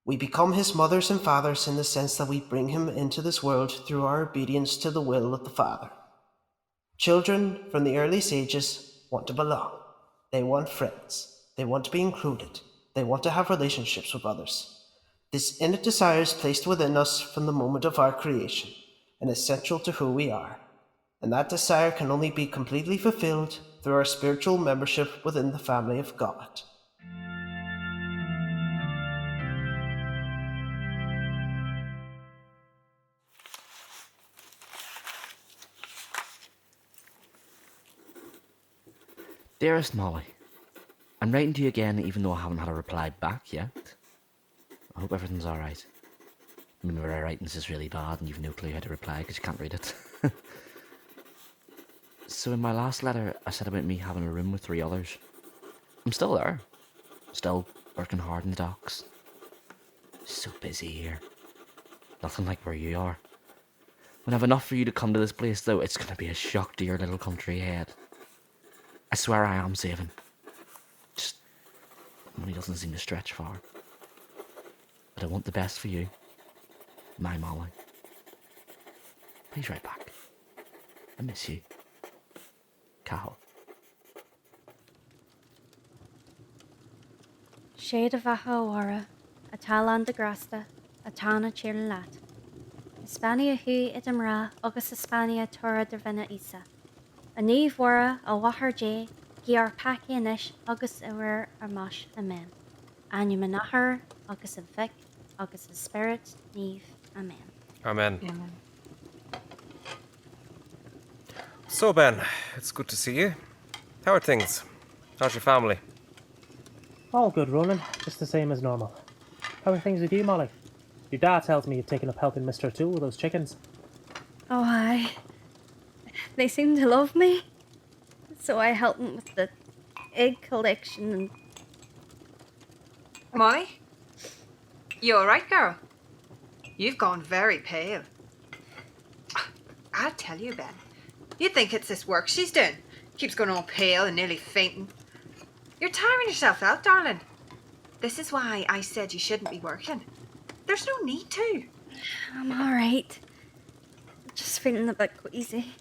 We become his mothers and fathers in the sense that we bring him into this world through our obedience to the will of the Father. Children from the earliest ages want to belong. They want friends. They want to be included. They want to have relationships with others. This innate desire is placed within us from the moment of our creation. and essential to who we are, and that desire can only be completely fulfilled through our spiritual membership within the family of God. Dearest Molly, I'm writing to you again even though I haven't had a reply back yet. I hope everything's alright. Remember, our writing's is really bad and you've no clue how to reply because you can't read it. So in my last letter, I said about me having a room with 3 others. I'm still there. Still working hard in the docks. So busy here. Nothing like where you are. When I've enough for you to come to this place, though, it's going to be a shock to your little country head. I swear I am saving. Just, money doesn't seem to stretch far. But I want the best for you. My Molly. Please write back. I miss you. Cathal. Shade of Ahawara, Atalan de Grasta, Atana Chirlat. Hispania hu idamra, August Hispania Torah de Vena Isa. Aniv Wara, a Wahar J, Giar Paki Anish, August Iwer Armash, Amen. Anumanahar, August of Vic, August of Spirit, Neve, Amen. Amen. Amen. So, Ben, it's good to see you. How are things? How's your family? All good, Ronan. Just the same as normal. How are things with you, Molly? Your dad tells me you've taken up helping Mr. O'Toole with those chickens. Oh, aye. They seem to love me. So I help them with the egg collection and... Molly? You alright, girl? You've gone very pale. I'll tell you, Ben. You'd think it's this work she's doing. Keeps going all pale and nearly fainting. You're tiring yourself out, darling. This is why I said you shouldn't be working. There's no need to. I'm alright. Just feeling a bit queasy.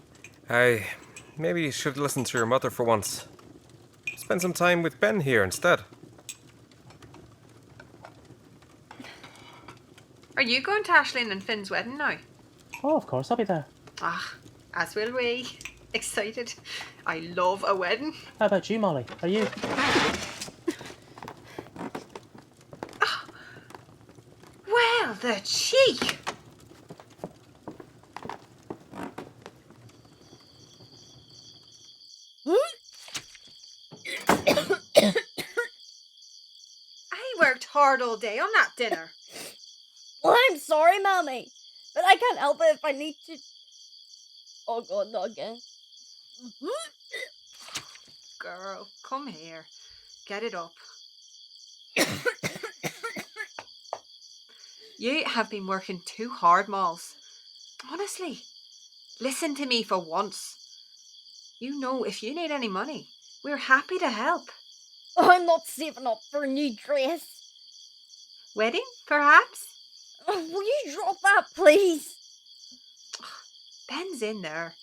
Aye, maybe you should listen to your mother for once. Spend some time with Ben here instead. Are you going to Aisling and Finn's wedding now? Oh, of course, I'll be there. Ah, as will we. Excited. I love a wedding. How about you, Molly? Are you? Well, the cheek! I worked hard all day on that dinner. Well, I'm sorry, Mammy, but I can't help it if I need to. Oh God, not again. Girl, come here. Get it up. You have been working too hard, Malls. Honestly, listen to me for once. You know, if you need any money, we're happy to help. I'm not saving up for a new dress. Wedding, perhaps? Will you drop that, please? Ben's in there.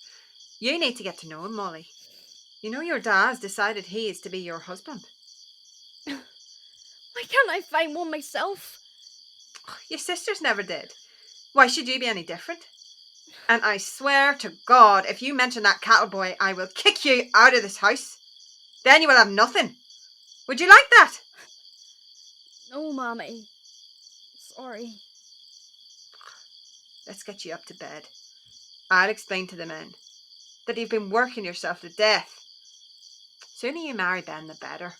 You need to get to know him, Molly. You know your dad's decided he is to be your husband. Why can't I find one myself? Your sisters never did. Why should you be any different? And I swear to God, if you mention that cattle boy, I will kick you out of this house. Then you will have nothing. Would you like that? No, Mammy. Sorry. Let's get you up to bed. I'll explain to the men that you've been working yourself to death. Sooner you marry Ben, the better.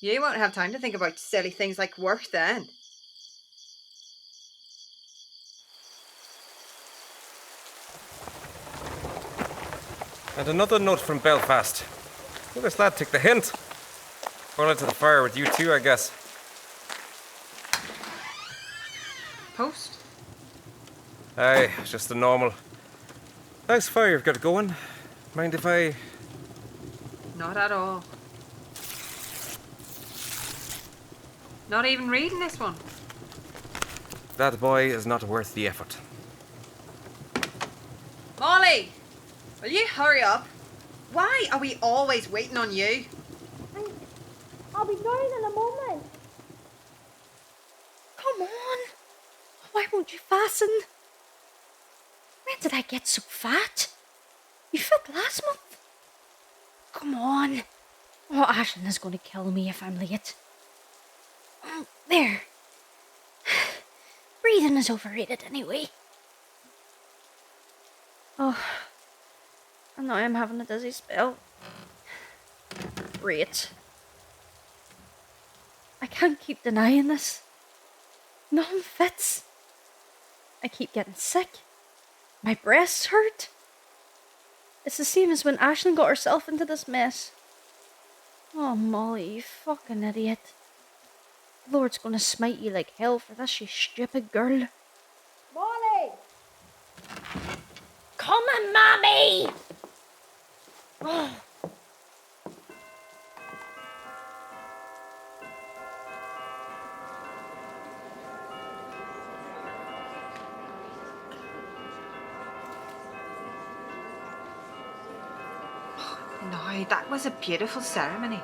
You won't have time to think about silly things like work then. And another note from Belfast. Well, this lad took the hint. Going into the fire with you too, I guess. Post? Aye, just the normal. Nice fire you've got going. Mind if I... Not at all. Not even reading this one. That boy is not worth the effort. Molly! Will you hurry up? Why are we always waiting on you? I'll be going in a moment. Come on. Why won't you fasten? When did I get so fat? You fit last month. Come on. Oh, Ashlyn is going to kill me if I'm late. There. Breathing is overrated anyway. Oh, and now I'm having a dizzy spell. Great. I can't keep denying this. Nothing fits. I keep getting sick. My breasts hurt. It's the same as when Ashlyn got herself into this mess. Oh, Molly, you fucking idiot. The Lord's gonna smite you like hell for this, you stupid girl. Molly! Come on, Mammy! Oh. No, that was a beautiful ceremony.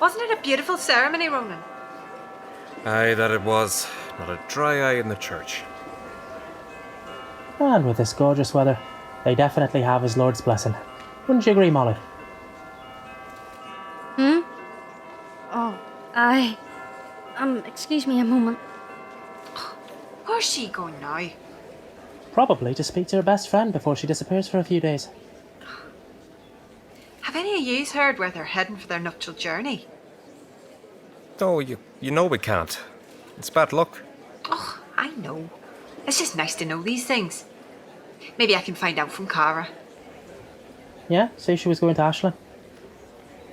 Wasn't it a beautiful ceremony, Ronan? Aye, that it was. Not a dry eye in the church. And with this gorgeous weather, they definitely have his Lord's blessing. Wouldn't you agree, Molly? Oh, aye. Excuse me a moment. Where's she going now? Probably to speak to her best friend before she disappears for a few days. Have any of yous heard where they're heading for their nuptial journey? No, you know we can't. It's bad luck. Oh, I know. It's just nice to know these things. Maybe I can find out from Cara. Yeah, say she was going to Ashlyn.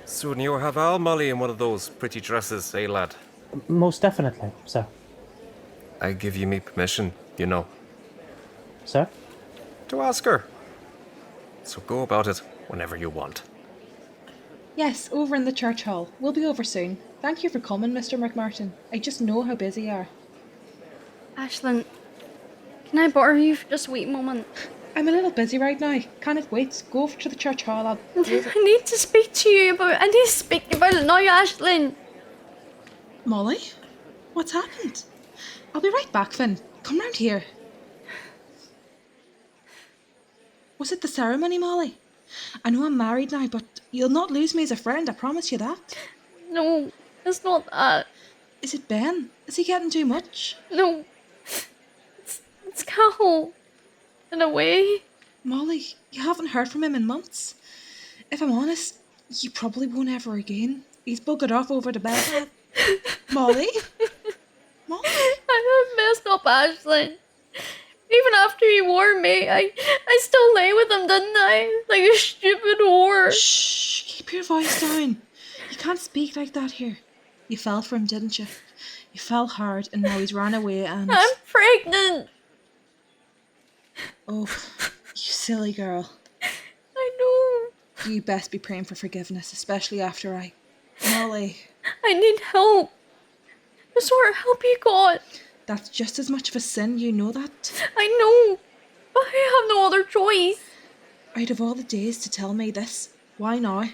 Soon you have Al Molly in one of those pretty dresses, eh, lad? Most definitely, sir. I give you me permission, you know. Sir? To ask her. So go about it whenever you want. Yes, over in the church hall. We'll be over soon. Thank you for coming, Mr. McMartin. I just know how busy you are. Ashlyn, can I bother you for just a wee moment? I'm a little busy right now. Can it wait? Go over to the church hall. I need to speak to you about it now, Ashlyn. Molly? What's happened? I'll be right back, Finn. Come round here. Was it the ceremony, Molly? I know I'm married now, but you'll not lose me as a friend, I promise you that. No, it's not that. Is it Ben? Is he getting too much? No. It's Cathal. In a way. Molly, you haven't heard from him in months. If I'm honest, you probably won't ever again. He's buggered off over the bed. Molly? Molly? I have messed up, Ashlyn. Even after he warned me, I still lay with him, didn't I? Like a stupid whore. Shh, keep your voice down. You can't speak like that here. You fell for him, didn't you? You fell hard and now he's ran away and... I'm pregnant. Oh, you silly girl. I know. You best be praying for forgiveness, especially after I... Molly. I need help. The sort of help you got. That's just as much of a sin, you know that? I know, but I have no other choice. Out of all the days to tell me this, why now?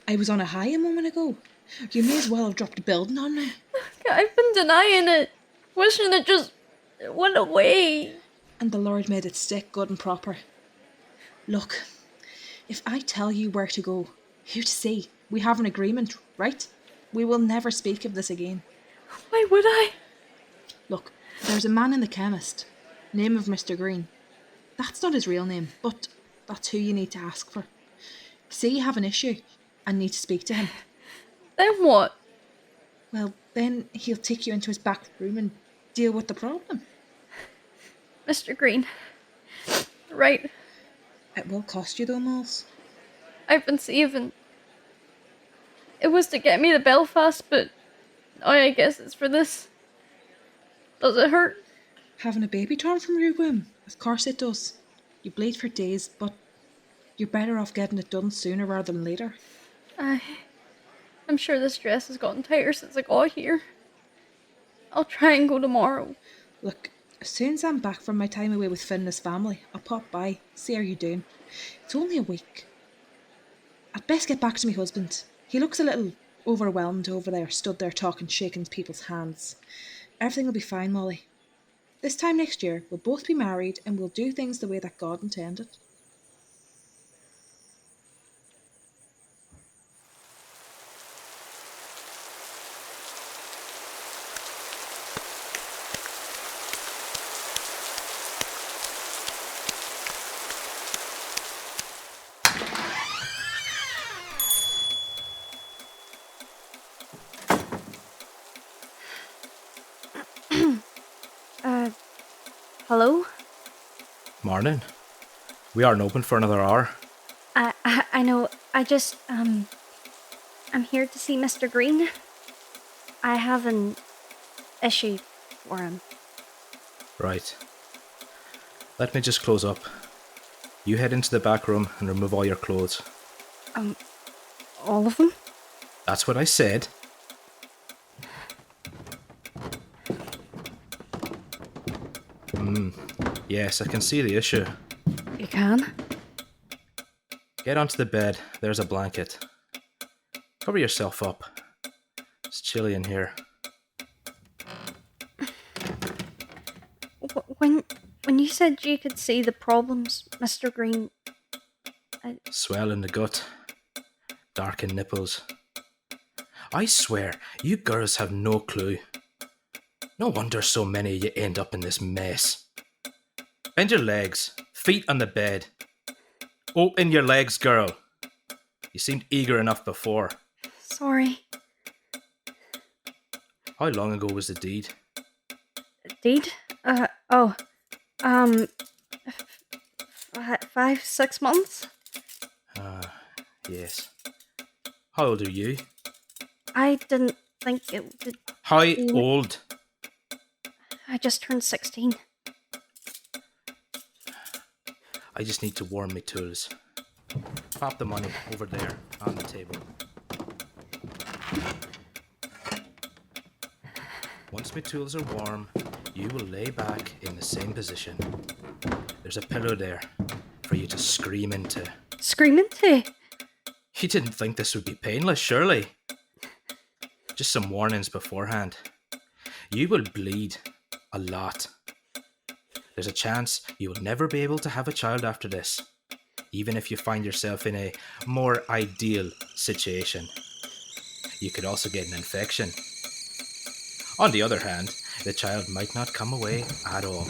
I was on a high a moment ago. You may as well have dropped a building on me. I've been denying it, wishing it just went away. And the Lord made it stick good and proper. Look, if I tell you where to go, who to see, we have an agreement, right? We will never speak of this again. Why would I? Look, there's a man in the chemist, name of Mr. Green. That's not his real name, but that's who you need to ask for. Say you have an issue and need to speak to him. Then what? Well, then he'll take you into his back room and deal with the problem. Mr. Green. Right. It will cost you though, Moles. I've been saving. It was to get me to Belfast, but now I guess it's for this. Does it hurt? Having a baby torn from your womb? Of course it does. You bleed for days, but you're better off getting it done sooner rather than later. I'm sure this dress has gotten tighter since I got here. I'll try and go tomorrow. Look, as soon as I'm back from my time away with Finn and his family, I'll pop by, see how you're doing. It's only a week. I'd best get back to my husband. He looks a little overwhelmed over there, stood there talking, shaking people's hands. Everything will be fine, Molly. This time next year, we'll both be married and we'll do things the way that God intended. Hello? Morning. We aren't open for another hour. I know, I'm here to see Mr. Green. I have an issue for him. Right. Let me just close up. You head into the back room and remove all your clothes. All of them? That's what I said. Yes, I can see the issue. You can? Get onto the bed. There's a blanket. Cover yourself up. It's chilly in here. When you said you could see the problems, Mr. Green... Swell in the gut. Darkened nipples. I swear, you girls have no clue. No wonder so many of you end up in this mess. Bend your legs, feet on the bed. Open your legs, girl. You seemed eager enough before. Sorry. How long ago was the deed? Deed? 5-6 months? Yes. How old are you? I didn't think it would... How old? I just turned 16. I just need to warm my tools. Pop the money over there on the table. Once my tools are warm, you will lay back in the same position. There's a pillow there for you to scream into. Scream into? You didn't think this would be painless, surely? Just some warnings beforehand. You will bleed a lot. There's a chance you will never be able to have a child after this, even if you find yourself in a more ideal situation. You could also get an infection. On the other hand, the child might not come away at all.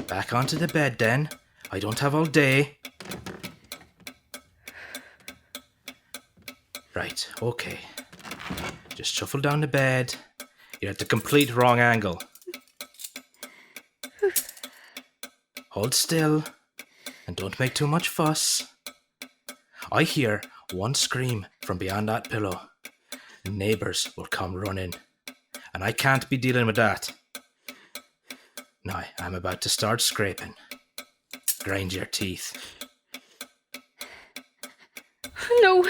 Back onto the bed then. I don't have all day. Right, okay. Just shuffle down the bed. You're at the complete wrong angle. Hold still and don't make too much fuss. I hear one scream from beyond that pillow. Neighbours will come running, and I can't be dealing with that. Now, I'm about to start scraping. Grind your teeth. No.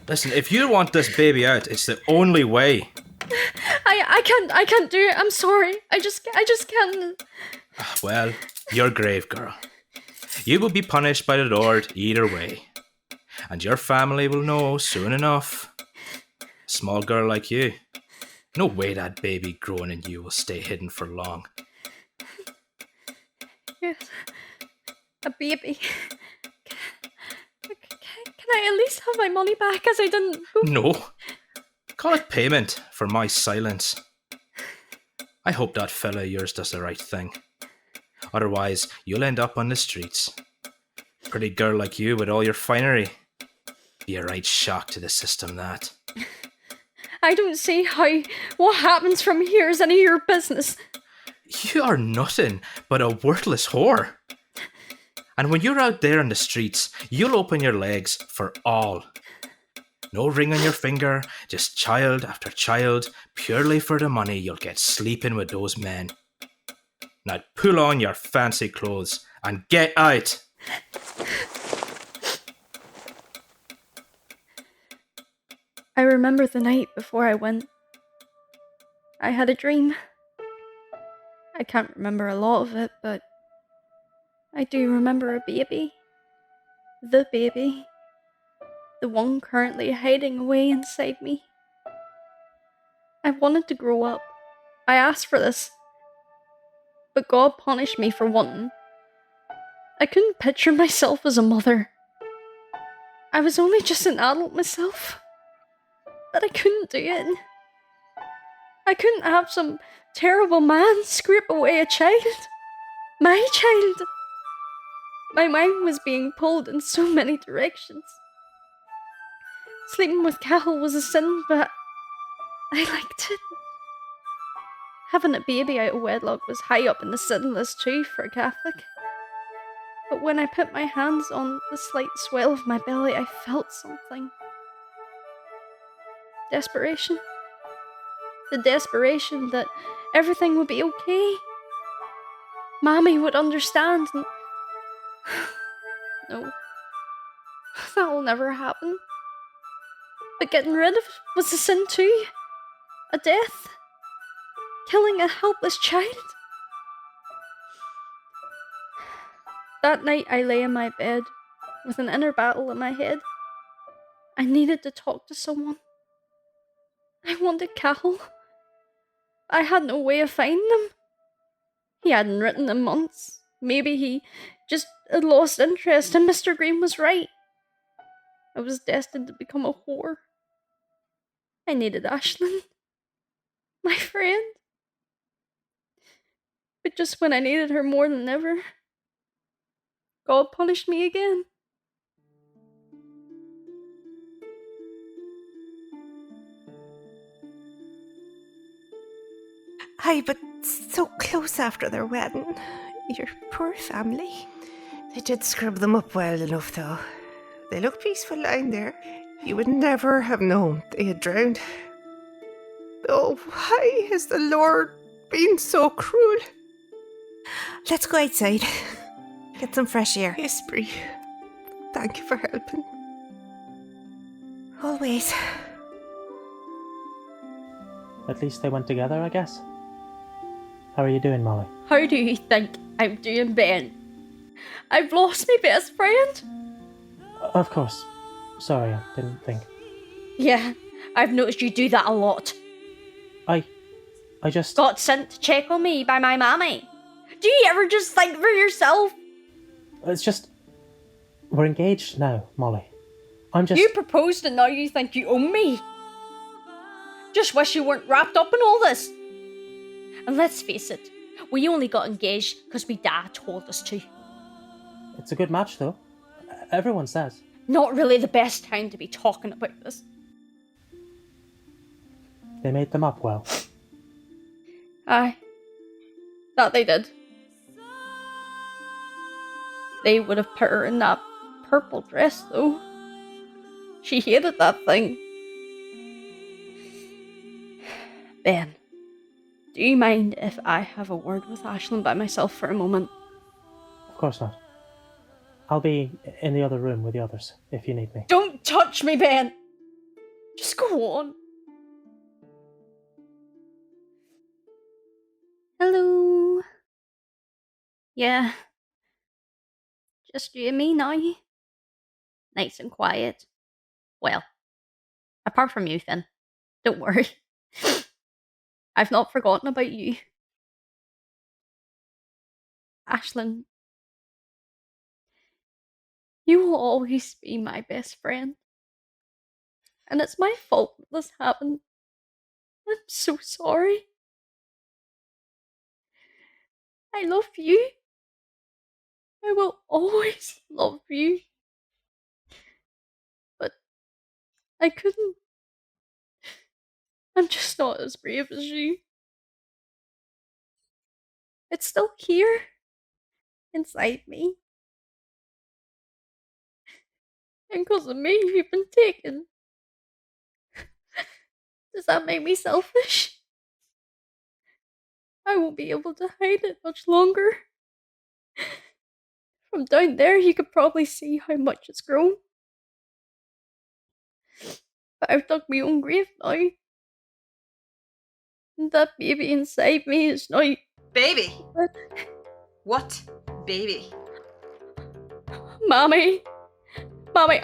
Listen, if you want this baby out, it's the only way. I can't do it. I'm sorry. I just can't. Well, you're grave, girl. You will be punished by the Lord either way. And your family will know soon enough. A small girl like you. No way that baby growing in you will stay hidden for long. Yes. A baby. Can I at least have my money back as I didn't... No. Call it payment for my silence. I hope that fella of yours does the right thing. Otherwise, you'll end up on the streets. Pretty girl like you with all your finery. Be a right shock to the system, that. I don't see how what happens from here is any of your business. You are nothing but a worthless whore. And when you're out there on the streets, you'll open your legs for all. No ring on your finger, just child after child, purely for the money you'll get sleeping with those men. Now pull on your fancy clothes and get out! I remember the night before I went. I had a dream. I can't remember a lot of it, but I do remember a baby. The baby. the one currently hiding away inside me. I wanted to grow up. I asked for this. But God punished me for wanting. I couldn't picture myself as a mother. I was only just an adult myself. But I couldn't do it. I couldn't have some terrible man scrape away a child. My child. My mind was being pulled in so many directions. Sleeping with Cathal was a sin, but I liked it. Having a baby out of wedlock was high up in the sin list too for a Catholic. But when I put my hands on the slight swell of my belly, I felt something. Desperation. The desperation that everything would be okay. Mammy would understand and... No. That will never happen. But getting rid of it was a sin too. A death. Killing a helpless child. That night I lay in my bed with an inner battle in my head. I needed to talk to someone. I wanted Cathal. I had no way of finding him. He hadn't written in months. Maybe he just had lost interest, and Mr. Green was right. I was destined to become a whore. I needed Aisling, my friend. But just when I needed her more than ever, God punished me again. Aye, but so close after their wedding. Your poor family. They did scrub them up well enough, though. They looked peaceful lying there. You would never have known they had drowned. Oh, why has the Lord been so cruel? Let's go outside. Get some fresh air. Yes, Bree. Thank you for helping. Always. At least they went together, I guess. How are you doing, Molly? How do you think I'm doing, Ben? I've lost my best friend. Of course. Sorry, I didn't think. Yeah, I've noticed you do that a lot. I just... Got sent to check on me by my mammy. Do you ever just think for yourself? It's just... We're engaged now, Molly. I'm just... You proposed and now you think you own me. Just wish you weren't wrapped up in all this. And let's face it, we only got engaged because my dad told us to. It's a good match, though. Everyone says. Not really the best time to be talking about this. They made them up well. Aye. That they did. They would have put her in that purple dress, though. She hated that thing. Ben, do you mind if I have a word with Aisling by myself for a moment? Of course not. I'll be in the other room with the others, if you need me. Don't touch me, Ben! Just go on. Hello. Yeah. Just you and me now. Nice and quiet. Well, apart from you, Finn. Don't worry. I've not forgotten about you. Aisling, you will always be my best friend. And it's my fault that this happened. I'm so sorry. I love you. I will always love you. But I couldn't. I'm just not as brave as you. It's still here. Inside me. And because of me, you've been taken. Does that make me selfish? I won't be able to hide it much longer. From down there, you could probably see how much it's grown. But I've dug my own grave now. And that baby inside me is now... Baby? What baby? Mammy! Mammy,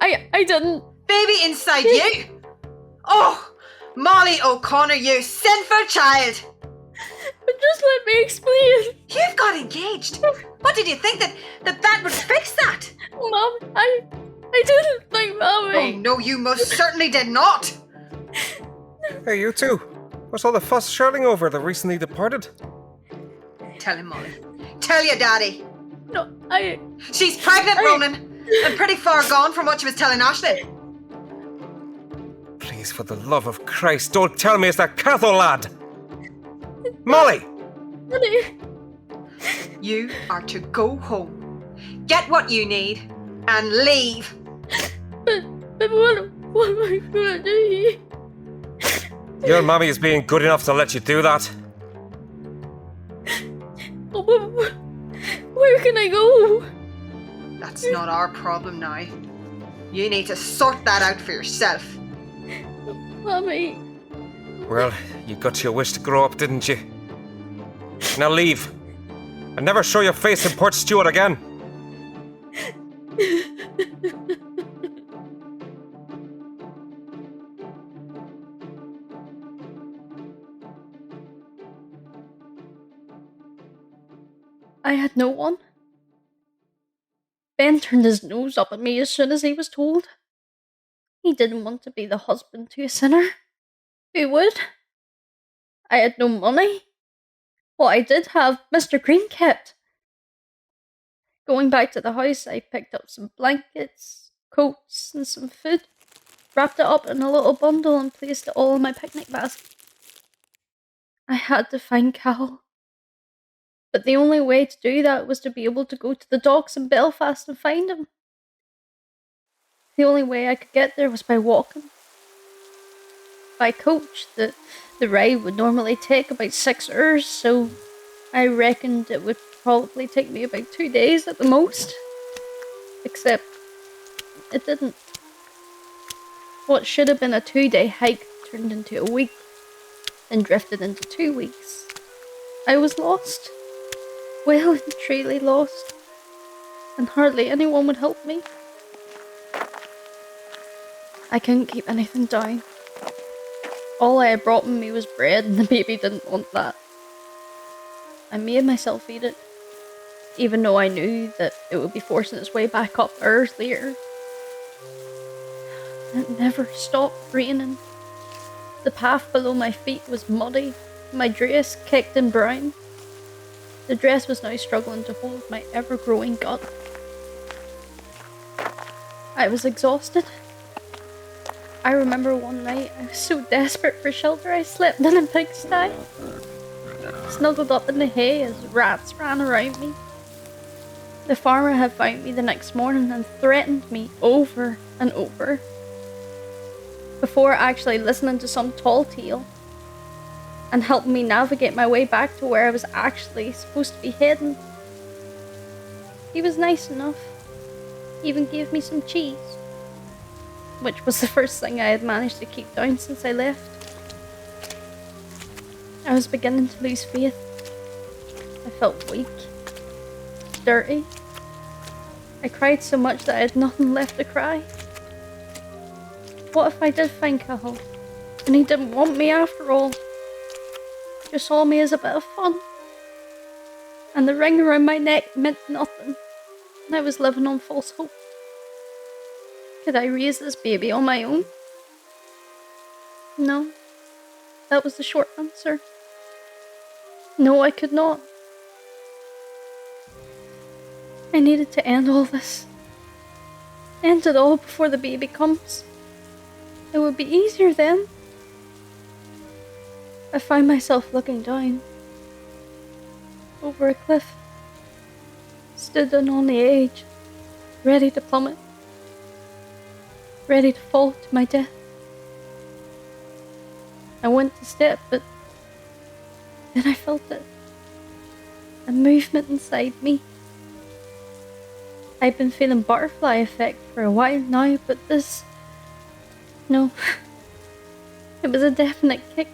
I didn't. Baby inside you? Oh, Molly O'Connor, you sinful child! But just let me explain. You've got engaged. What did you think that would fix that? Mom, I didn't think, Mommy. Oh no, you most certainly did not. Hey, you two. What's all the fuss shouting over the recently departed? Tell him, Molly. Tell your daddy. No, She's pregnant, Ronan, and pretty far gone from what she was telling Ashley. Please, for the love of Christ, don't tell me it's that Cathal lad! Molly! Daddy. You are to go home, get what you need, and leave. But what am I gonna do? Your Mammy is being good enough to let you do that. Where can I go? That's not our problem now. You need to sort that out for yourself. Mommy. Well, you got your wish to grow up, didn't you? Now leave. And never show your face in Port Stewart again. I had no one. Ben turned his nose up at me as soon as he was told. He didn't want to be the husband to a sinner. Who would? I had no money. What I did have, Mr. Green kept. Going back to the house, I picked up some blankets, coats, and some food, wrapped it up in a little bundle and placed it all in my picnic basket. I had to find Cal. But the only way to do that was to be able to go to the docks in Belfast and find him. The only way I could get there was by walking. By coach, the ride would normally take about 6 hours, so I reckoned it would probably take me about 2 days at the most. Except, it didn't. What should have been a 2-day hike turned into a week, then drifted into 2 weeks. I was lost. Well and truly lost. And hardly anyone would help me. I couldn't keep anything down. All I had brought with me was bread, and the baby didn't want that. I made myself eat it, even though I knew that it would be forcing its way back up hours later. It never stopped raining. The path below my feet was muddy, my dress kicked and brown. The dress was now struggling to hold my ever-growing gut. I was exhausted. I remember one night I was so desperate for shelter I slept in a pigsty, snuggled up in the hay as rats ran around me. The farmer had found me the next morning and threatened me over and over, before actually listening to some tall tale and helping me navigate my way back to where I was actually supposed to be heading. He was nice enough. He even gave me some cheese, which was the first thing I had managed to keep down since I left. I was beginning to lose faith. I felt weak, dirty. I cried so much that I had nothing left to cry. What if I did find Cathal, and he didn't want me after all? Just saw me as a bit of fun. And the ring around my neck meant nothing, and I was living on false hope. Could I raise this baby on my own? No. That was the short answer. No, I could not. I needed to end all this. End it all before the baby comes. It would be easier then. I found myself looking down. Over a cliff. Stood on the edge, ready to plummet. Ready to fall to my death. I went to step, but then I felt it. A movement inside me. I've been feeling butterfly effect for a while now, but this... No. It was a definite kick.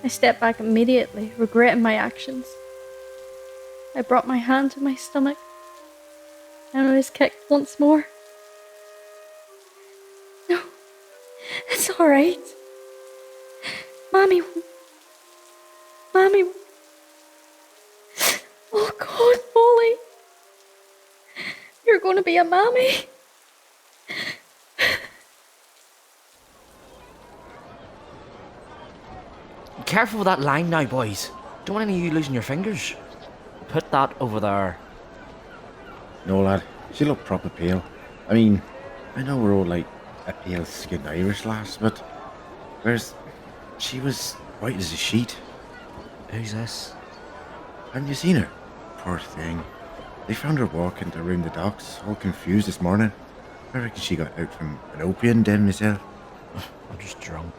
I stepped back immediately, regretting my actions. I brought my hand to my stomach, and I was kicked once more. It's alright. Mammy. Oh God, Molly. You're going to be a mammy. Careful with that line now, boys. Don't want any of you losing your fingers. Put that over there. No, lad. She looked proper pale. I mean, I know we're all like a pale-skinned Irish lass, but whereas she was white as a sheet. Who's this? Haven't you seen her? Poor thing. They found her walking around the docks, all confused this morning. I reckon she got out from an opium den myself. I'm just drunk.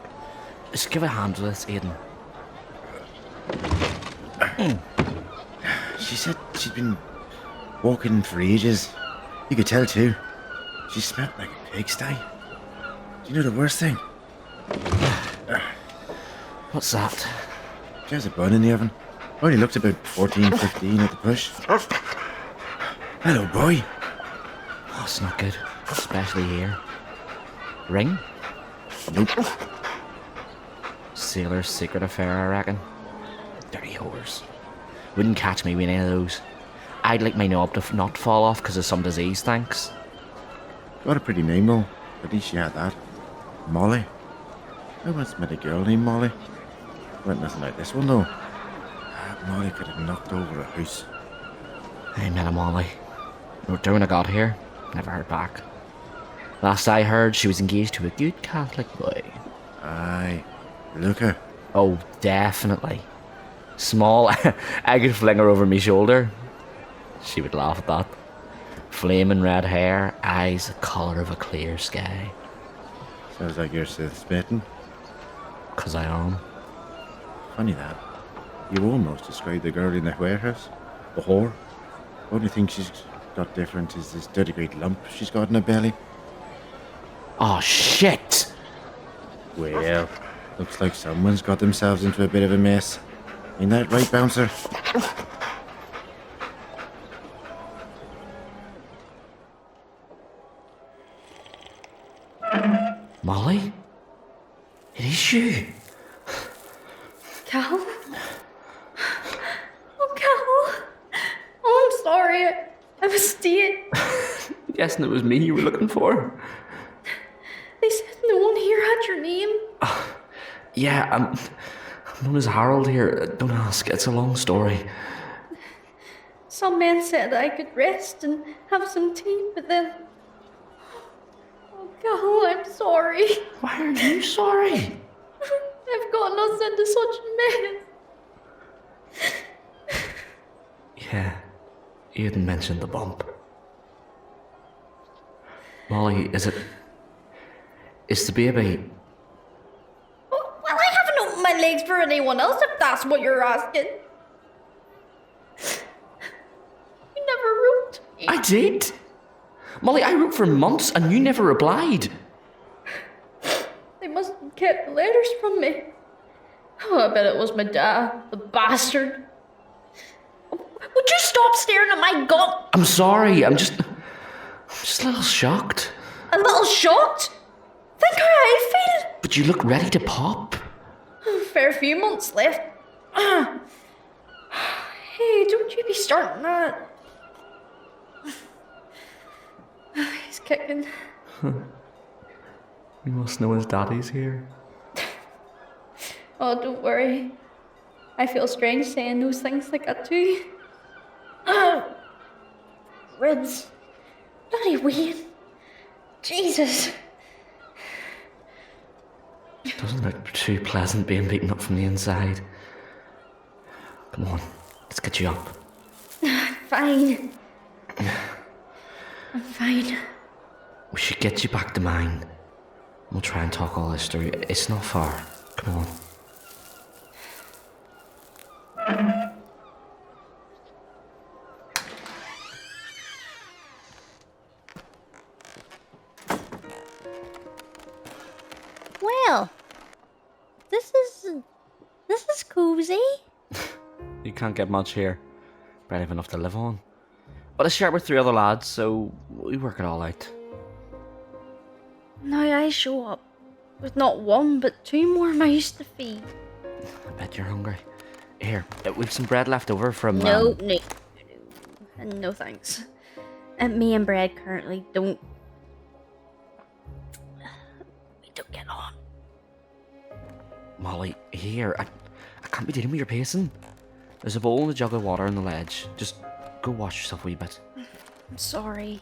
Just give a hand to this, Aidan. She said she'd been walking for ages. You could tell too. She smelled like a pigsty. Do you know the worst thing? What's that? She has a bun in the oven. Only looked about 14, 15 at the push. Hello, boy. Oh, it's not good. Especially here. Ring? Nope. Sailor's secret affair, I reckon. Dirty whores. Wouldn't catch me with any of those. I'd like my knob to not fall off because of some disease, thanks. Got a pretty name though. At least she had that. Molly. I once met a girl named Molly. Went nothing like this one though. Molly could have knocked over a house. I met a Molly. Wrote down when I got here. Never heard back. Last I heard, she was engaged to a good Catholic boy. Aye. Look her. Oh, definitely. Small, I could fling her over my shoulder. She would laugh at that. Flaming red hair, eyes the colour of a clear sky. Sounds like you're still spitting. 'Cause I am. Funny that. You almost described the girl in the warehouse. The whore. Only thing she's got different is this dirty great lump she's got in her belly. Oh, shit! Well, looks like someone's got themselves into a bit of a mess. Ain't that right, bouncer? Molly? It is you. Cal? Oh, Cal. Oh, I'm sorry. I mistake. Guessing it was me you were looking for. They said no one here had your name. Yeah, I'm known as Harold here. Don't ask, it's a long story. Some men said I could rest and have some tea, but then... Oh, Cal, I'm sorry. Why are you sorry? I've gotten us into such a mess. Yeah, you hadn't mentioned the bump. Molly, is the baby... Well, I haven't opened my legs for anyone else, if that's what you're asking. You never wrote me. I did. Molly, I wrote for months and you never replied. They must have kept letters from me. Oh, I bet it was my dad, the bastard. Would you stop staring at my gut? I'm sorry, I'm just a little shocked. A little shocked? Think how I feel. But you look ready to pop. Fair few months left. Hey, don't you be starting that. He's kicking. You must know his daddy's here. Oh, don't worry. I feel strange saying those things like that too. Ribs. Bloody Wayne. Jesus. Doesn't look too pleasant being beaten up from the inside. Come on, let's get you up. Fine. I'm fine. We should get you back to mine. We'll try and talk all this through. It's not far. Come on. Well, this is cozy. You can't get much here. Barely have enough to live on. But I share with 3 other lads, so we work it all out. Now I show up. with not one but two more mouths to feed. I bet you're hungry. Here, we've some bread left over from... No, no thanks. And me and Bread currently don't get on. Molly, here, I can't be dealing with your pacing. There's a bowl and a jug of water on the ledge. Just go wash yourself a wee bit. I'm sorry.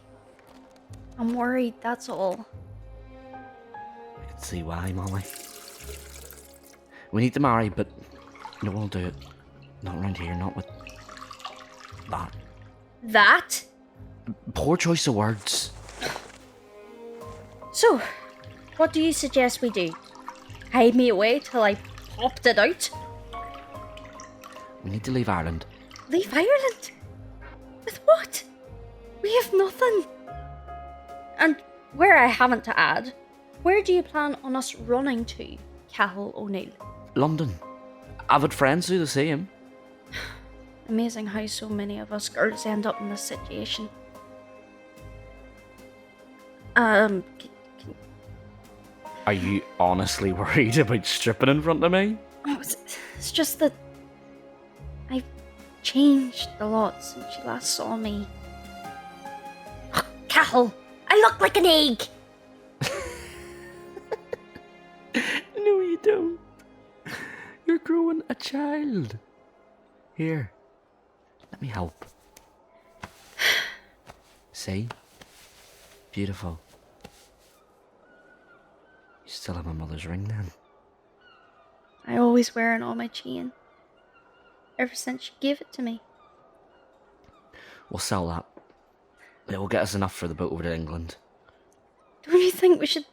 I'm worried, that's all. I can see why, Molly. We need to marry, but no one will do it. Not around here, not with that. That? Poor choice of words. So, what do you suggest we do? Hide me away till I popped it out? We need to leave Ireland. Leave Ireland? With what? We have nothing. And where I haven't to add, where do you plan on us running to, Cathal O'Neill? London. I've had friends do the same. Amazing how so many of us girls end up in this situation. Are you honestly worried about stripping in front of me? Oh, it's just that I've changed a lot since you last saw me. Cathal, I look like an egg! No, you don't. You're growing a child. Here, let me help. See? Beautiful. You still have my mother's ring then? I always wear it on my chain. Ever since she gave it to me. We'll sell that. It will get us enough for the boat over to England. Don't you think we should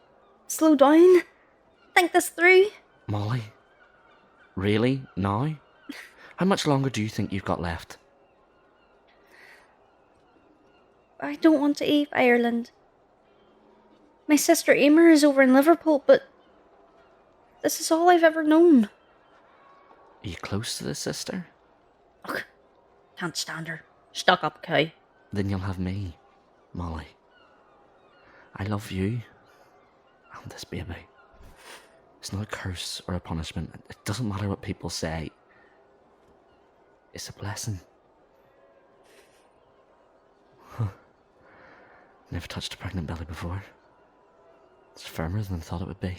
slow down? Think this through? Molly? Really? Now? How much longer do you think you've got left? I don't want to leave Ireland. My sister Emer is over in Liverpool, but this is all I've ever known. Are you close to this sister? Ugh, can't stand her. Stuck up cow. Then you'll have me, Molly. I love you and this baby. It's not a curse or a punishment. It doesn't matter what people say. It's a blessing. Huh. Never touched a pregnant belly before. It's firmer than I thought it would be.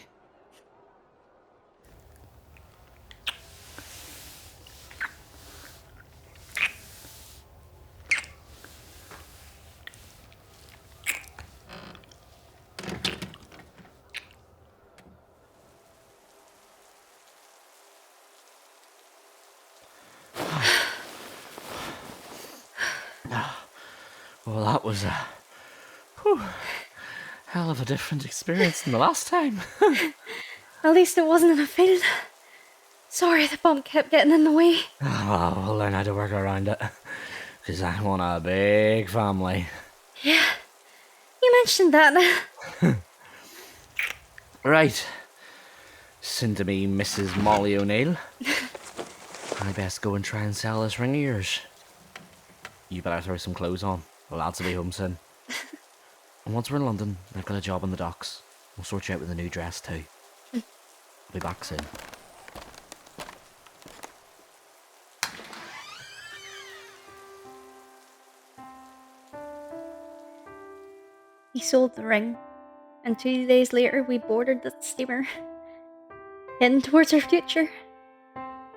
Well, that was a hell of a different experience than the last time. At least it wasn't in a field. Sorry, the bump kept getting in the way. Oh, we'll learn how to work around it. Because I want a big family. Yeah, you mentioned that. Right. Soon to be Mrs. Molly O'Neill. I best go and try and sell this ring of yours. You better throw some clothes on. The lads will be home soon. And once we're in London, I've got a job on the docks. We'll sort you out with a new dress too. I'll be back soon. He sold the ring, and 2 days later we boarded the steamer, heading towards our future.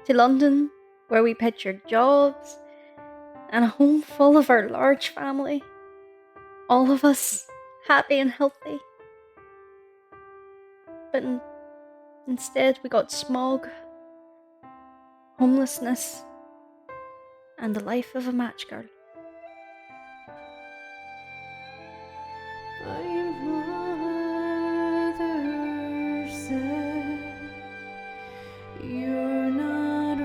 To London, where we pictured jobs and a home full of our large family. All of us happy and healthy. But instead we got smog, homelessness, and the life of a match girl. My mother said, "You're not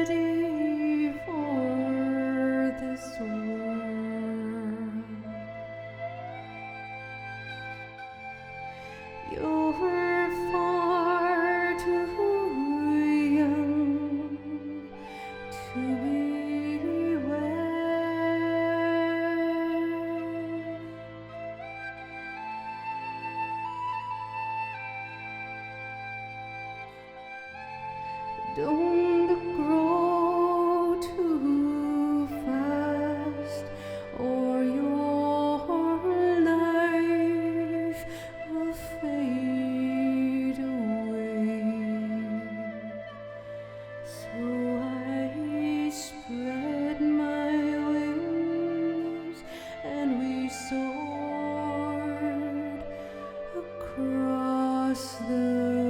ready for this world. You're far too young to be Don't grow too fast, or your life will fade away. So I spread my wings, and we soared across the